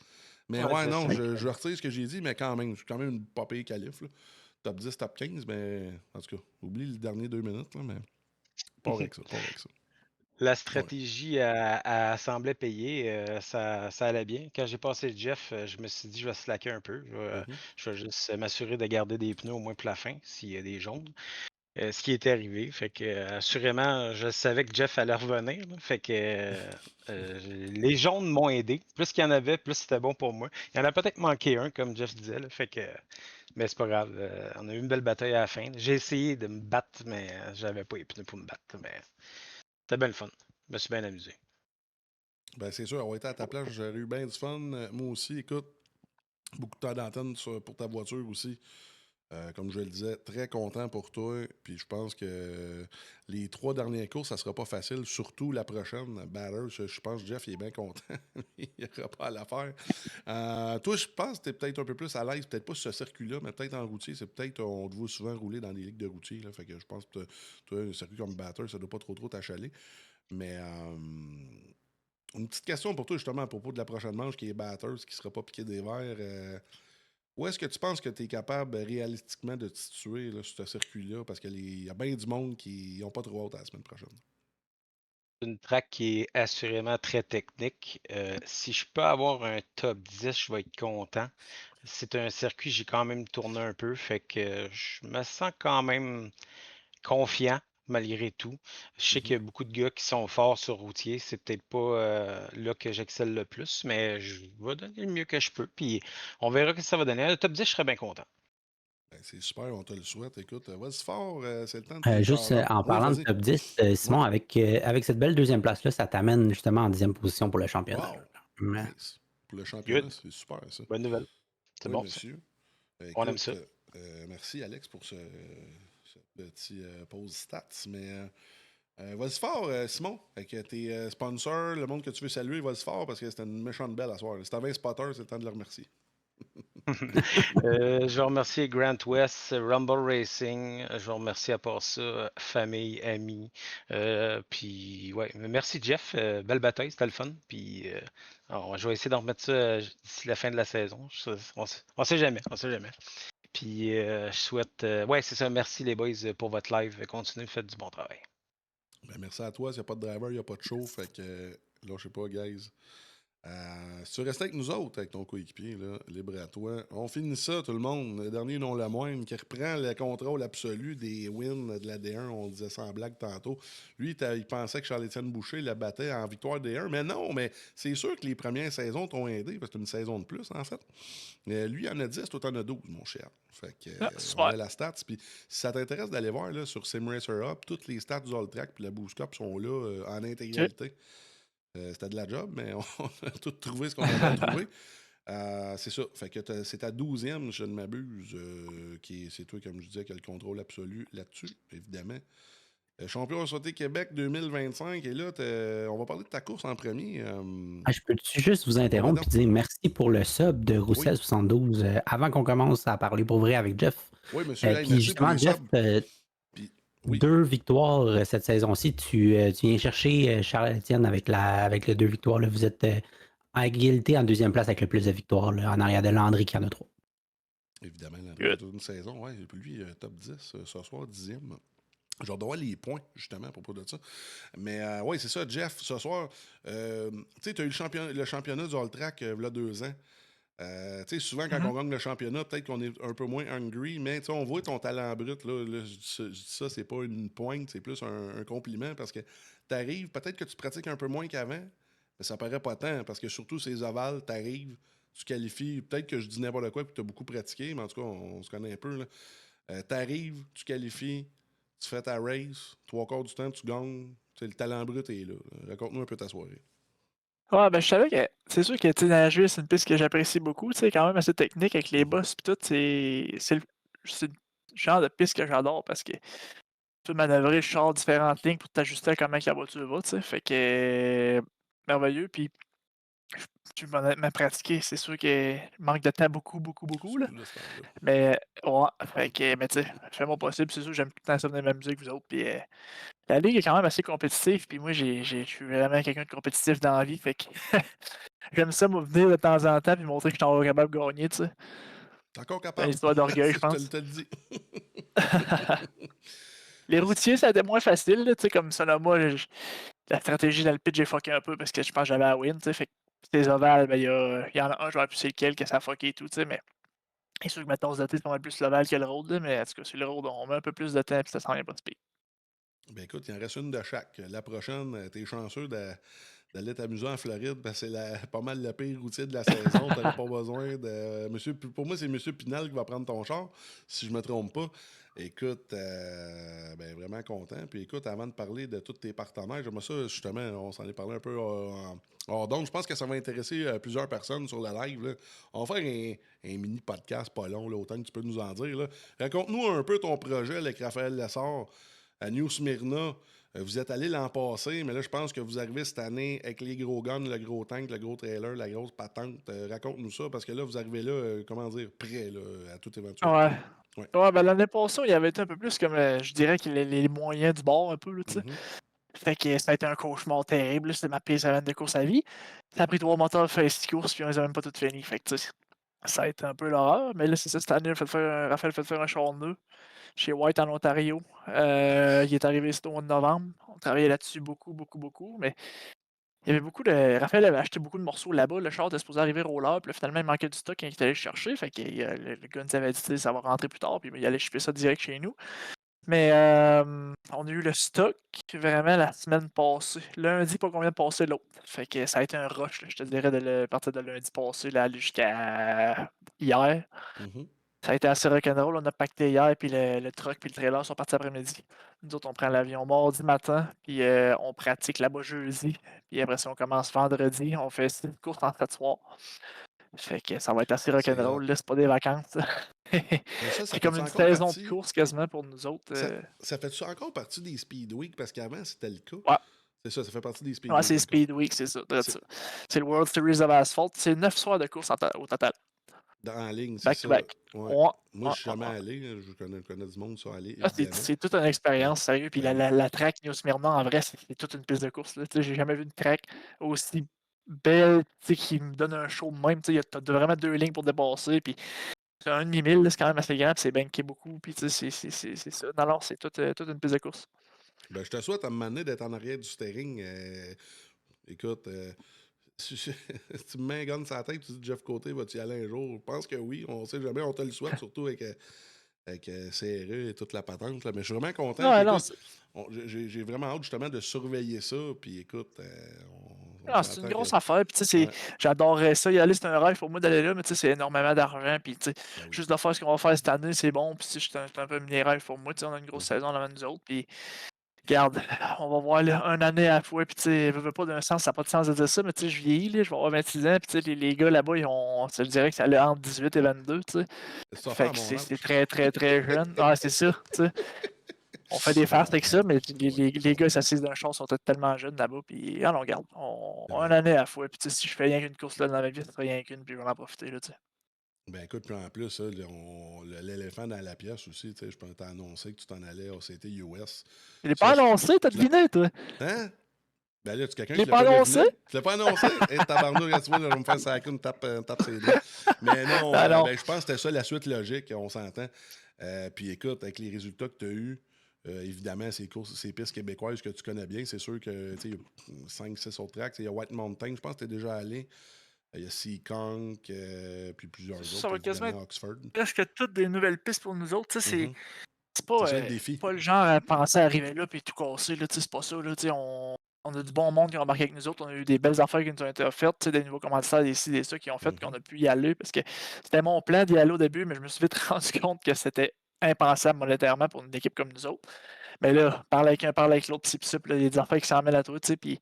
Mais ouais, ouais, c'est non, ça. je retire ce que j'ai dit, mais quand même, je suis quand même une pas pire qualif. Là. Top 10, top 15, mais en tout cas, oublie les derniers 2 minutes, là, mais pas avec ça, pas avec ça. La Ouais. stratégie semblait payer, ça allait bien. Quand j'ai passé le Jeff, je me suis dit je vais slacker un peu. Mhm. Je vais juste m'assurer de garder des pneus au moins pour la fin, s'il y a des jaunes. Ce qui était arrivé. Fait que assurément, je savais que Jeff allait revenir. Là. Fait que les jaunes m'ont aidé. Plus qu'il y en avait, plus c'était bon pour moi. Il y en a peut-être manqué un, comme Jeff disait. Là. Fait que mais c'est pas grave. On a eu une belle bataille à la fin. J'ai essayé de me battre, mais j'avais pas les pneus pour me battre. Mais c'était bien le fun. Je me suis bien amusé. Ben, c'est sûr, avoir été à ta place, j'aurais eu bien du fun. Moi aussi, écoute, beaucoup de temps d'antenne pour ta voiture aussi. Comme je le disais, très content pour toi. Puis je pense que les 3 dernières courses, ça sera pas facile, surtout la prochaine. Batters, je pense que Jeff il est bien content. Il n'y aura pas à la faire. Toi, je pense que tu es peut-être un peu plus à l'aise, peut-être pas sur ce circuit-là, mais peut-être en routier. C'est peut-être, on te voit souvent rouler dans des ligues de routier. Là, fait que je pense que toi, un circuit comme Batters, ça doit pas trop t'achaler. Mais une petite question pour toi, justement, à propos de la prochaine manche qui est Batters, qui ne sera pas piqué des verres. Où est-ce que tu penses que tu es capable réalistiquement de te situer là, sur ce circuit-là? Parce qu'il y a bien du monde qui n'ont pas trop hâte à la semaine prochaine. C'est une track qui est assurément très technique. Si je peux avoir un top 10, je vais être content. C'est un circuit, j'ai quand même tourné un peu, fait que je me sens quand même confiant malgré tout. Je sais qu'il y a beaucoup de gars qui sont forts sur routier. C'est peut-être pas là que j'excelle le plus, mais je vais donner le mieux que je peux. Puis on verra ce que ça va donner. Le top 10, je serais bien content. Ben, c'est super, on te le souhaite. Écoute, vas-y fort, c'est le temps de tes Juste shout-outs. en Oui, parlant de vas-y. top 10, Simon, Ouais. avec cette belle deuxième place-là, ça t'amène justement en 10e position pour le championnat. Wow! Mais- Nice. Pour le championnat, Good. c'est super, ça. Bonne nouvelle. C'est Oui, bon, ça. monsieur. On aime Écoute, ça. merci, Alex, pour ce petit pause stats. Mais vas-y fort, Simon. Avec tes sponsors, le monde que tu veux saluer, vas-y fort parce que c'était une méchante belle à soir. Si t'avais un spotter, c'est le temps de le remercier. Je vais remercier Grant West, Rumble Racing. Je vais remercier à part ça, famille, amis. Puis, ouais, merci Jeff. Belle bataille, c'était le fun. Puis, alors, je vais essayer d'en remettre ça d'ici la fin de la saison. On sait jamais, on sait jamais. Puis, je souhaite. Ouais, c'est ça. Merci les boys pour votre live. Continuez, faites du bon travail. Ben, merci à toi. S'il n'y a pas de driver, il n'y a pas de show. Fait que, lâchez pas, guys. Si tu restes avec nous autres, avec ton coéquipier, là, libre à toi. On finit ça, tout le monde. Le dernier, non le moindre, qui reprend le contrôle absolu des wins de la D1. On disait ça en blague tantôt. Lui, il pensait que Charles-Étienne Boucher le battait en victoire D1. Mais non, mais c'est sûr que les premières saisons t'ont aidé, parce que c'est une saison de plus, en fait. Lui, il en a 10, toi, t'en as 12, mon cher. Fait que, on a la stats. Puis si ça t'intéresse d'aller voir là, sur SimRacer Up, toutes les stats du All-Track puis la Boost Cup sont là en intégralité. C'était de la job, mais on a tout trouvé ce qu'on avait à trouver. C'est ça. Fait que c'est ta 12e, je ne m'abuse, c'est toi, comme je disais, qui a le contrôle absolu là-dessus, évidemment. Champion sauté Québec 2025. Et là, on va parler de ta course en premier. Je peux-tu juste vous interrompre et dire merci pour le sub de Roussel72 avant qu'on commence à parler pour vrai avec Jeff. Oui, monsieur. Hey, Puis merci justement, pour les Jeff, subs. Puis, oui. 2 victoires cette saison-ci. Tu viens chercher Charles-Étienne avec les 2 victoires. Là. Vous êtes à égalité en deuxième place avec le plus de victoires là, en arrière de Landry qui en a 3. Évidemment, Landry, toute une saison. Ouais, lui, top 10 ce soir, 10e. Je vais devoir les points, justement, à propos de ça. Mais oui, c'est ça, Jeff, ce soir, tu sais, tu as eu le championnat du All-Track il y a 2 ans. Tu sais, souvent, quand on gagne le championnat, peut-être qu'on est un peu moins hungry, mais on voit ton talent brut. Là, je dis ça, c'est pas une pointe, c'est plus un compliment parce que tu arrives, peut-être que tu pratiques un peu moins qu'avant, mais ça paraît pas tant parce que surtout ces ovales, tu arrives, tu qualifies, peut-être que je dis n'importe quoi et que tu as beaucoup pratiqué, mais en tout cas, on se connaît un peu. Tu arrives, tu qualifies, tu fais ta race, 3/4 du temps, tu gagnes. Le talent brut est là. Raconte-nous un peu ta soirée. Ouais, ben je savais que c'est sûr que Nashville, c'est une piste que j'apprécie beaucoup, quand même assez technique avec les bosses et tout. C'est le genre de piste que j'adore parce que tu peux manœuvrer le char différentes lignes pour t'ajuster à comment la voiture va, tu sais. Fait que merveilleux. Puis tu vas honnêtement pratiquer, c'est sûr qu'il manque de temps beaucoup, là. Mais ouais, fait que, mais tu sais, je fais mon possible, c'est sûr, j'aime tout le temps ça venir de ma musique, vous autres. Puis la ligue est quand même assez compétitive, puis moi, je suis vraiment quelqu'un de compétitif dans la vie, fait que j'aime ça, moi, venir de temps en temps, puis montrer que je suis encore capable de gagner, tu sais. T'es encore C'est capable. une histoire d'orgueil, je pense. Je te le dis. Les routiers, ça a été moins facile, tu sais, comme Sonoma, la stratégie dans le pit, j'ai fucké un peu parce que je pense que j'avais à win, tu sais, fait que les ovales, ben, il y en a un, j'aurais pu c'est lequel que ça a fucké et tout, tu sais, mais c'est sûr que ma tasse de thé, c'est pas mal plus l'ovale que le road, là, mais en tout cas, sur le road, on met un peu plus de temps, puis ça s'en vient pas de pire. Ben écoute, il en reste une de chaque. La prochaine, t'es chanceux d'aller t'amuser en Floride parce que c'est pas mal le pire routier de la saison. T'aurais pas besoin de. Pour moi, c'est M. Pinal qui va prendre ton char, si je me trompe pas. Écoute, ben vraiment content. Puis écoute, avant de parler de tous tes partenaires, j'aimerais ça, justement, on s'en est parlé un peu donc, je pense que ça va intéresser plusieurs personnes sur la live. Là. On va faire un mini podcast pas long, là, autant que tu peux nous en dire. Là. Raconte-nous un peu ton projet avec Raphaël Lessard à New Smyrna. Vous êtes allé l'an passé, mais là, je pense que vous arrivez cette année avec les gros guns, le gros tank, le gros trailer, la grosse patente. Raconte-nous ça, parce que là, vous arrivez là, comment dire, prêt là, à toute éventualité. Ouais, ben l'année passée, il y avait été un peu plus comme, je dirais, que les moyens du bord, un peu, là, tu sais. Fait que ça a été un cauchemar terrible, c'était ma pire semaine de course à vie. Ça a pris 3 moteurs, fait 6 courses, puis on les a même pas toutes finies. Fait que, tu sais, ça a été un peu l'horreur. Mais là, c'est ça, cette année, Raphaël fait faire un char neuf chez White en Ontario. Il est arrivé au mois de novembre. On travaillait là-dessus beaucoup, mais il y avait beaucoup de. Raphaël avait acheté beaucoup de morceaux là-bas. Le char était supposé arriver roller, puis là, finalement, il manquait du stock quand il est allé le chercher. Fait que le gars nous avait dit ça va rentrer plus tard, puis il allait shipper ça direct chez nous. Mais on a eu le stock vraiment la semaine passée. Lundi, pas combien de passé l'autre. Fait que ça a été un rush, là, je te dirais, de partir de lundi passé là, aller jusqu'à hier. Ça a été assez rock'n'roll. On a pacté hier, puis le truck puis le trailer sont partis après-midi. Nous autres, on prend l'avion mardi matin, puis on pratique là-bas jeudi. Puis après ça, on commence vendredi. On fait 6 courses en 7 soirs. Fait que ça va être assez rock'n'roll. Là, c'est pas des vacances. C'est comme une saison de course quasiment pour nous autres. Ça fait ça encore partie des Speed Week? Parce qu'avant, c'était le cas. Ouais. C'est ça fait partie des Speed Week. Ouais, c'est Speed Week, c'est ça. C'est le World Series of Asphalt. C'est 9 soirs de course au total. En ligne, c'est ça. Back. Ouais. Moi, je suis jamais allé. Je connais du monde sur aller. C'est toute une expérience, sérieux. Puis la track New Smyrna, en vrai, c'est toute une piste de course. J'ai jamais vu une track aussi belle qui me donne un show de même. Tu as vraiment 2 lignes pour dépasser. Puis c'est un demi-mille, c'est quand même assez grand. Puis c'est banké beaucoup. Puis c'est ça. Non, c'est toute une piste de course. Ben, je te souhaite à un moment donné d'être en arrière du steering. Écoute, si tu me mets un gun sur la tête, tu dis Jeff Côté, vas-tu y aller un jour? Je pense que oui, on sait jamais, on te le souhaite, surtout avec CRE et toute la patente. Là. Mais je suis vraiment content. J'ai vraiment hâte justement de surveiller ça. Puis écoute, c'est une grosse affaire. Puis j'adorerais ça. Y aller, c'est un rêve pour moi d'aller là, mais c'est énormément d'argent. Puis juste de faire ce qu'on va faire cette année, c'est bon. Puis c'est un peu mes rêves pour moi. On a une grosse saison avant nous autres. Puis regarde, on va voir là, une année à la fois, puis tu sais, je veux pas d'un sens, ça n'a pas de sens de dire ça, mais tu sais, je vieillis, là, je vais avoir 26 ans, puis tu sais, les gars là-bas, je dirais que ça allait entre 18 et 22, tu sais. Fait que c'est très, très, très jeune. Ah, c'est ça, tu sais. On fait des farces avec ça, mais les gars s'assisent d'un char sont tellement jeunes là-bas, puis on regarde. On a une année à la fois, puis tu sais, si je fais rien qu'une course là dans ma vie, ça serait rien qu'une, puis je vais en profiter, là, tu sais. Ben écoute, puis en plus, là, l'éléphant dans la pièce aussi, tu sais, je peux t'annoncer que tu t'en allais au CT US. Il est pas annoncé, t'as deviné, toi? Hein? Ben là, tu quelqu'un Il est qui l'a pas pas annoncé? deviné? Tu l'as pas annoncé? Hé, tabarnou, regarde-moi, là, je vais me faire sacrer une tape ses doigts. Mais non, Non. ben, je pense que c'était ça la suite logique, on s'entend. Puis écoute, avec les résultats que tu as eus, évidemment, ces pistes québécoises que tu connais bien, c'est sûr que il y a 5-6 autres tracks. Il y a White Mountain, je pense que tu es déjà allé. Il y a Seekonk, puis plusieurs Ça autres, va quasiment évidemment, être Oxford. presque toutes des nouvelles pistes pour nous autres, tu sais, Mhm. c'est pas, C'est ça le défi. pas le genre à penser à arriver là puis tout casser, là, tu sais, c'est pas ça, là, tu sais, on a du bon monde qui ont embarqué avec nous autres, on a eu des belles affaires qui nous ont été offertes, tu sais, des nouveaux commanditaires, des ci, des ça qui ont fait qu'on a pu y aller parce que c'était mon plan d'y aller au début, mais je me suis vite rendu compte que c'était impensable monétairement pour une équipe comme nous autres. Mais là, parle avec un, parle avec l'autre, pis ça, puis là, il y a des affaires qui s'en mêlent à toi, tu sais, puis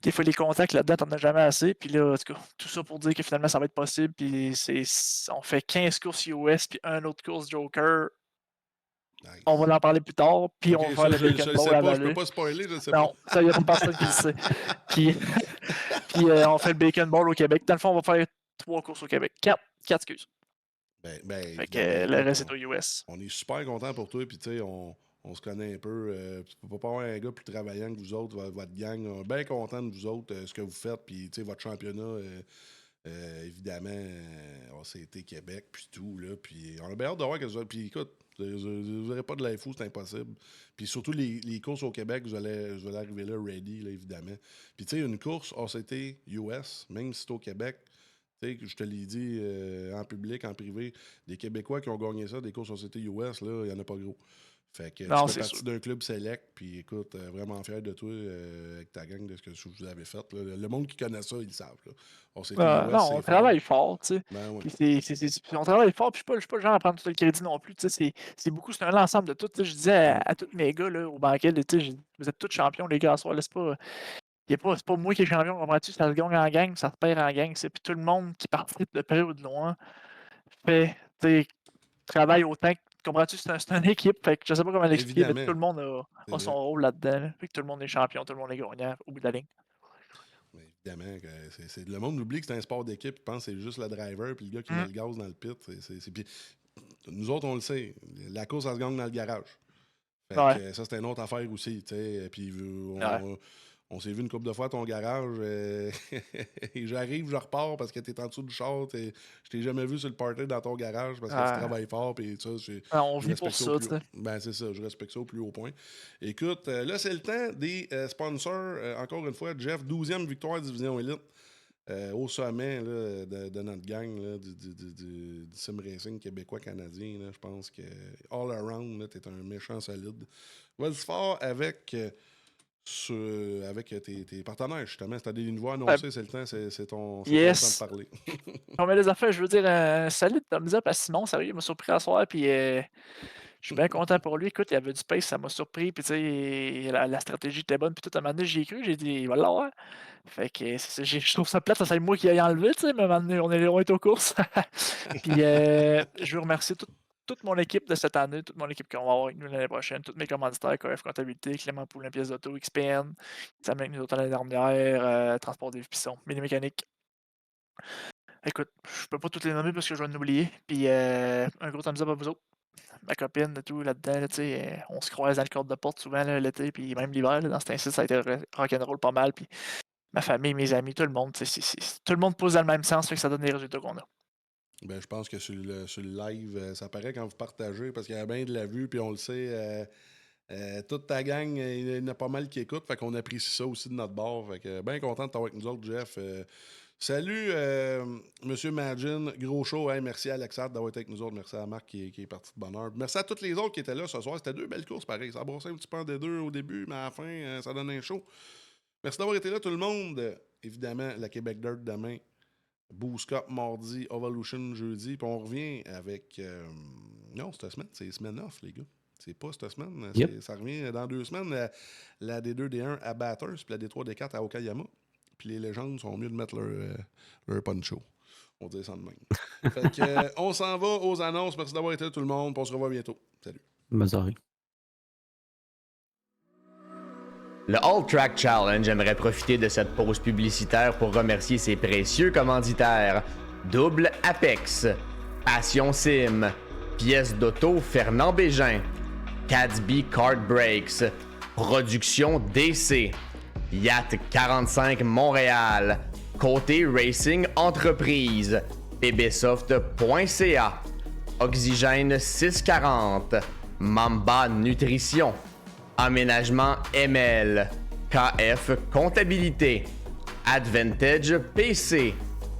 des fois, les contacts là-dedans, t'en as jamais assez. Puis là, en tout cas, tout ça pour dire que finalement, ça va être possible. Puis on fait 15 courses US, puis un autre course Joker. Nice. On va en parler plus tard. Puis Ok, on va faire le je le Bacon sais Bowl pas, à je Vallée. peux pas spoiler, je sais Non, ça, il n'y a pas personne qui le sait. Puis, on fait le Bacon Bowl au Québec. Dans le fond, on va faire 3 courses au Québec. 4 excuses. Ben, Fait que évidemment, le écoute, reste est au US. on est super content pour toi, puis tu sais, on se connaît un peu. Tu peux pas avoir un gars plus travaillant que vous autres, votre gang. On est bien content de vous autres, ce que vous faites, puis tu sais, votre championnat, évidemment, c'était Québec, puis tout, là. Puis on a bien hâte de voir que vous autres. Puis écoute, vous n'aurez pas de l'info, c'est impossible. Puis surtout les courses au Québec, vous allez arriver là ready, là, évidemment. Puis tu sais, une course ACT US, même si c'est au Québec, tu sais, je te l'ai dit en public, en privé, des Québécois qui ont gagné ça, des courses ACT US, là, il n'y en a pas gros. Fait que Non, tu fais c'est partie d'un club select, puis écoute, vraiment fier de toi avec ta gang de ce que vous avez fait. Là. Le monde qui connaît ça, ils le savent. Là. ACT US, non, on travaille fort, tu sais. Ben oui. Puis on travaille fort, puis je suis pas le genre à prendre tout le crédit non plus. Tu sais, c'est un ensemble de tout. Tu sais, je disais à tous mes gars là, au banquet, tu sais, vous êtes tous champions, les gars, à soir, là, c'est pas moi qui est champion, comprends-tu? Ça se gagne en gang, ça se perd en gang. C'est puis tout le monde qui participe de près ou de loin fait, tu sais, travaille autant. Comprends-tu? C'est une équipe. Fait que je sais pas comment l'expliquer, mais tout Évidemment. le monde a son rôle là-dedans. Là. Fait que tout le monde est champion, tout le monde est gagnant au bout de la ligne. Mais évidemment, le monde oublie que c'est un sport d'équipe. Il pense que c'est juste le driver puis le gars qui met le gaz dans le pit. Puis nous autres, on le sait. La course, ça se gagne dans le garage. Fait que, ça, c'est une autre affaire aussi. Puis on s'est vu une couple de fois à ton garage. Et j'arrive, je repars parce que t'es en dessous du char. Je t'ai jamais vu sur le party dans ton garage parce que tu travailles fort. Puis ça, on vit pour ça, tu sais. Ben, c'est ça, je respecte ça au plus haut point. Écoute, là, c'est le temps des sponsors. Encore une fois, Jeff, 12e victoire Division Elite. Au sommet là, de notre gang là, du sim racing québécois-canadien. Je pense que all around, t'es un méchant solide. Vas-y fort avec tes partenaires, justement. Si tu as des nouveaux annoncés, c'est le temps, c'est ton temps de parler. On met les affaires, je veux dire, un solide thumbs up à Simon, sérieux, il m'a surpris à soir, puis je suis bien content pour lui. Écoute, il y avait du pace, ça m'a surpris, puis tu sais, la stratégie était bonne, puis tout, à un moment donné, j'y ai cru, j'ai dit, il va l'avoir. Fait que je trouve ça plate, ça c'est moi qui ai enlevé, tu sais, mais à un moment donné, on est aux courses. Puis je veux remercier toute mon équipe de cette année, toute mon équipe qu'on va avoir avec nous l'année prochaine, tous mes commanditaires, KF Comptabilité, Clément Poulin, Pièces d'Auto, XPN, qui s'amène avec nous autres l'année dernière, Transport des Pissons, Mini Mécanique. Écoute, je peux pas toutes les nommer parce que je vais en oublier. Puis un gros thumbs up à vous autres. Ma copine, tout là-dedans, là, on se croise dans le cadre de porte souvent là, l'été, puis même l'hiver, dans cet incite, ça a été rock'n'roll pas mal. Puis ma famille, mes amis, tout le monde, tout le monde pousse dans le même sens, fait que ça donne les résultats qu'on a. Ben, je pense que sur le live, ça paraît quand vous partagez, parce qu'il y a bien de la vue, puis on le sait, toute ta gang, il y en a pas mal qui écoutent, fait qu'on apprécie ça aussi de notre bord. Fait que bien content de t'avoir avec nous autres, Jeff. Salut, Monsieur Magin, gros show, hein, merci à Alexandre d'avoir été avec nous autres, merci à Marc qui est parti de bonne heure. Merci à tous les autres qui étaient là ce soir, c'était 2 belles courses pareil, ça a brossé un petit peu en D2 au début, mais à la fin, ça donne un show. Merci d'avoir été là tout le monde. Évidemment, la Québec Dirt demain. Boost Cup mardi, Evolution jeudi, puis on revient avec... non, cette semaine, c'est semaine off, les gars. C'est pas cette semaine, ça revient dans 2 semaines, la D2, D1 à Bathurst, puis la D3, D4 à Okayama. Puis les légendes sont mieux de mettre leur poncho. On va dire ça de même. Fait que, on s'en va aux annonces. Merci d'avoir été là tout le monde, puis on se revoit bientôt. Salut. Bonne soirée. Le All Track Challenge aimerait profiter de cette pause publicitaire pour remercier ses précieux commanditaires. Double Apex, Passion Sim, Pièces d'auto Fernand Bégin, Cadsby Kart Brakes, Production DC, Yacht 45 Montréal, Côté Racing Entreprise, pbsoft.ca, Oxygène 640, Mamba Nutrition, Aménagement ML, KF Comptabilité, Advantage PC,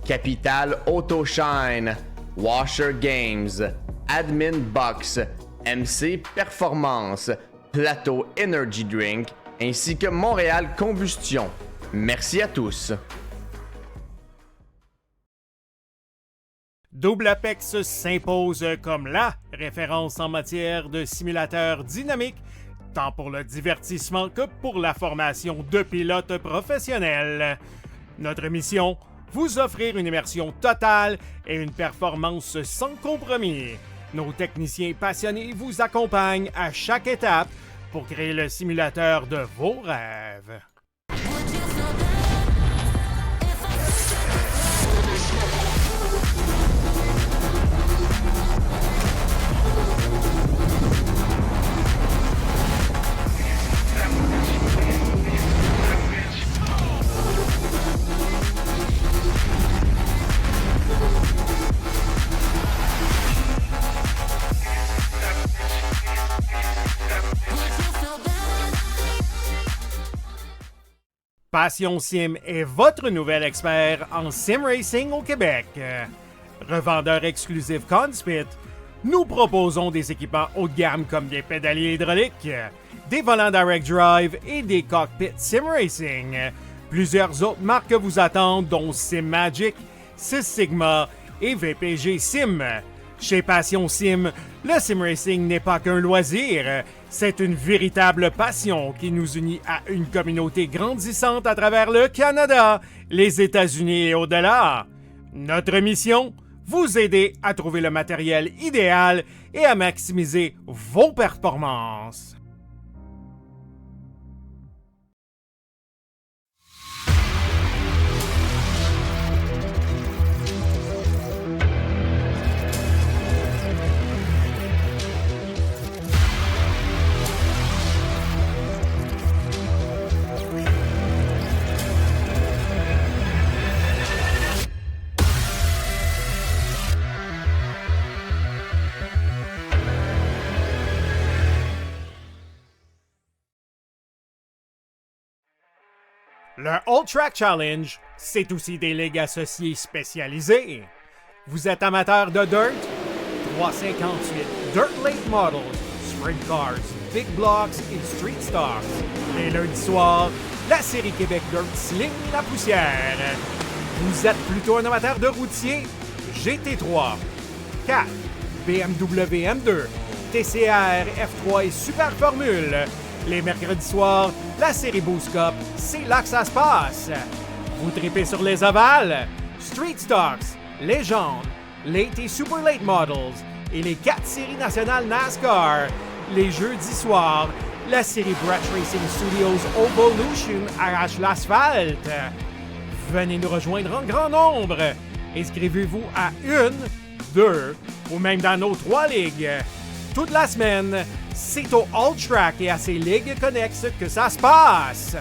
Capital Autoshine, Washer Games, Admin Box, MC Performance, Plateau Energy Drink, ainsi que Montréal Combustion. Merci à tous. Double Apex s'impose comme la référence en matière de simulateurs dynamiques, tant pour le divertissement que pour la formation de pilotes professionnels. Notre mission, vous offrir une immersion totale et une performance sans compromis. Nos techniciens passionnés vous accompagnent à chaque étape pour créer le simulateur de vos rêves. Passion Sim est votre nouvel expert en sim racing au Québec. Revendeur exclusif Conspit, nous proposons des équipements haut de gamme comme des pédaliers hydrauliques, des volants direct drive et des cockpits sim racing. Plusieurs autres marques vous attendent, dont Sim Magic, Six Sigma et VPG Sim. Chez Passion Sim, le sim racing n'est pas qu'un loisir, c'est une véritable passion qui nous unit à une communauté grandissante à travers le Canada, les États-Unis et au-delà. Notre mission, vous aider à trouver le matériel idéal et à maximiser vos performances. Le All Track Challenge, c'est aussi des ligues associées spécialisées. Vous êtes amateur de dirt? 358 Dirt Late Models, Sprint Cars, Big Blocks et Street Stars. Les lundis soirs, la série Québec Dirt sling la poussière. Vous êtes plutôt un amateur de routier? GT3, 4, BMW M2, TCR, F3 et Super Formule. Les mercredis soirs, la série Boost Cup, c'est là que ça se passe. Vous tripez sur les ovales? Street Stocks, Légende, Late et Super Late Models et les 4 séries nationales NASCAR. Les jeudis soirs, la série Brett Racing Studios Evolution arrache l'asphalte. Venez nous rejoindre en grand nombre. Inscrivez-vous à 1, 2 ou même dans nos 3 ligues. Toute la semaine, c'est au All Track et à ses ligues connexes que ça se passe.